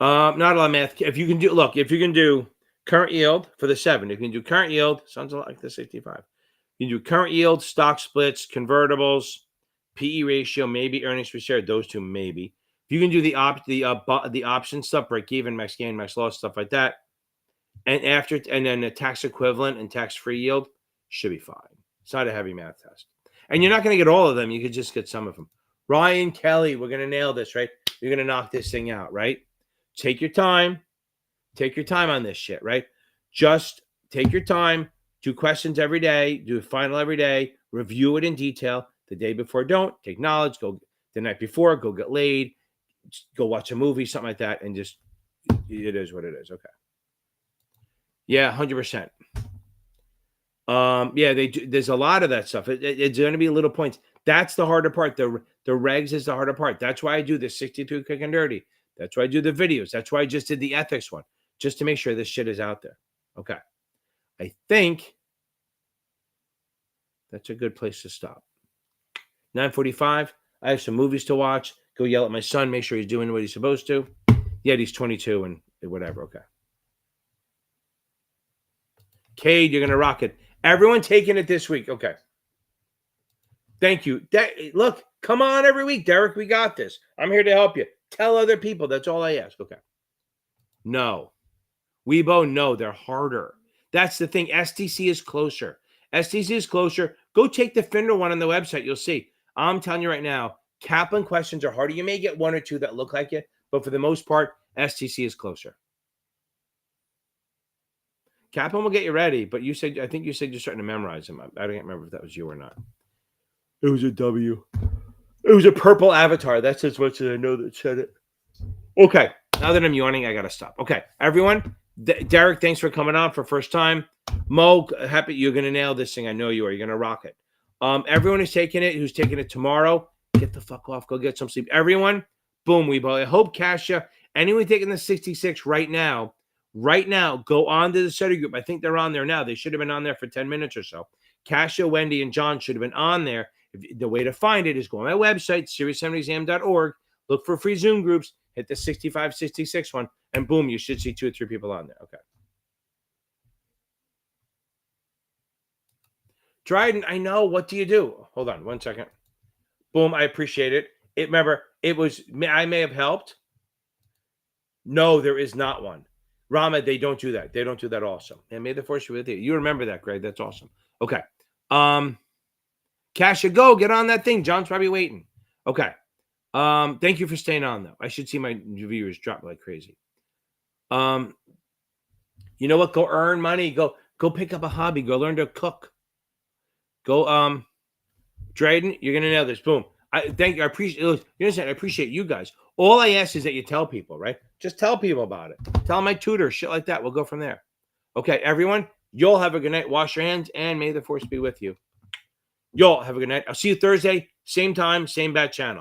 Not a lot of math. If you can do current yield for the 7, if you can do current yield, sounds a lot like the 65. You can do current yield, stock splits, convertibles, PE ratio, maybe earnings per share. Those two, maybe. If you can do the option stuff, break even, max gain, max loss, stuff like that, and then the tax equivalent and tax free yield should be fine. It's not a heavy math test, and you're not going to get all of them. You could just get some of them. Ryan Kelly, we're going to nail this, right? You're going to knock this thing out, right? Take your time. Take your time on this shit, right? Just take your time. Do questions every day. Do a final every day. Review it in detail. The day before, don't. Take knowledge. Go the night before. Go get laid. Go watch a movie, something like that, and just it is what it is. Okay. Yeah, 100%. Yeah, there's a lot of that stuff. It's going to be little points. That's the harder part. The regs is the harder part. That's why I do the 62 quick and dirty. That's why I do the videos. That's why I just did the ethics one, just to make sure this shit is out there. Okay. I think that's a good place to stop. 9:45. I have some movies to watch. Go yell at my son. Make sure he's doing what he's supposed to. Yeah, he's 22 and whatever. Okay. Cade, you're going to rock it. Everyone taking it this week. Okay. Thank you. Look, come on every week, Derek. We got this. I'm here to help you. Tell other people. That's all I ask. Okay. No. Weibo, no. They're harder. That's the thing. STC is closer. STC is closer. Go take the FINRA one on the website. You'll see. I'm telling you right now, Kaplan questions are harder. You may get one or two that look like it, but for the most part, STC is closer. Kaplan will get you ready, but I think you said you're starting to memorize them. I don't remember if that was you or not. It was a W. It was a purple avatar. That's as much as I know that said it. Okay. Now that I'm yawning, I got to stop. Okay. Everyone, Derek, thanks for coming on for first time. Mo, happy you're going to nail this thing. I know you are. You're going to rock it. Everyone who's taking it tomorrow, get the fuck off. Go get some sleep. Everyone, boom, Weibo. I hope Kasha, anyone taking the 66 right now, go on to the study group. I think they're on there now. They should have been on there for 10 minutes or so. Kasha, Wendy, and John should have been on there. The way to find it is go on my website, serious70exam.org, look for free Zoom groups, hit the 65, 66 one, and boom, you should see 2 or 3 people on there. Okay. Dryden, I know. What do you do? Hold on 1 second. Boom, I appreciate it. I may have helped. No, there is not one. Rama, they don't do that. They don't do that also. And may the force be with you. You remember that, Greg. That's awesome. Okay. Cash a go. Get on that thing. John's probably waiting. Okay. Thank you for staying on, though. I should see my viewers drop like crazy. You know what? Go earn money. Go pick up a hobby. Go learn to cook. Go, Drayden, you're gonna nail this. Boom. Thank you. I appreciate. You understand? I appreciate you guys. All I ask is that you tell people, right? Just tell people about it. Tell my tutor, shit like that. We'll go from there. Okay, everyone. Y'all have a good night. Wash your hands, and may the force be with you. Y'all have a good night. I'll see you Thursday, same time, same bad channel.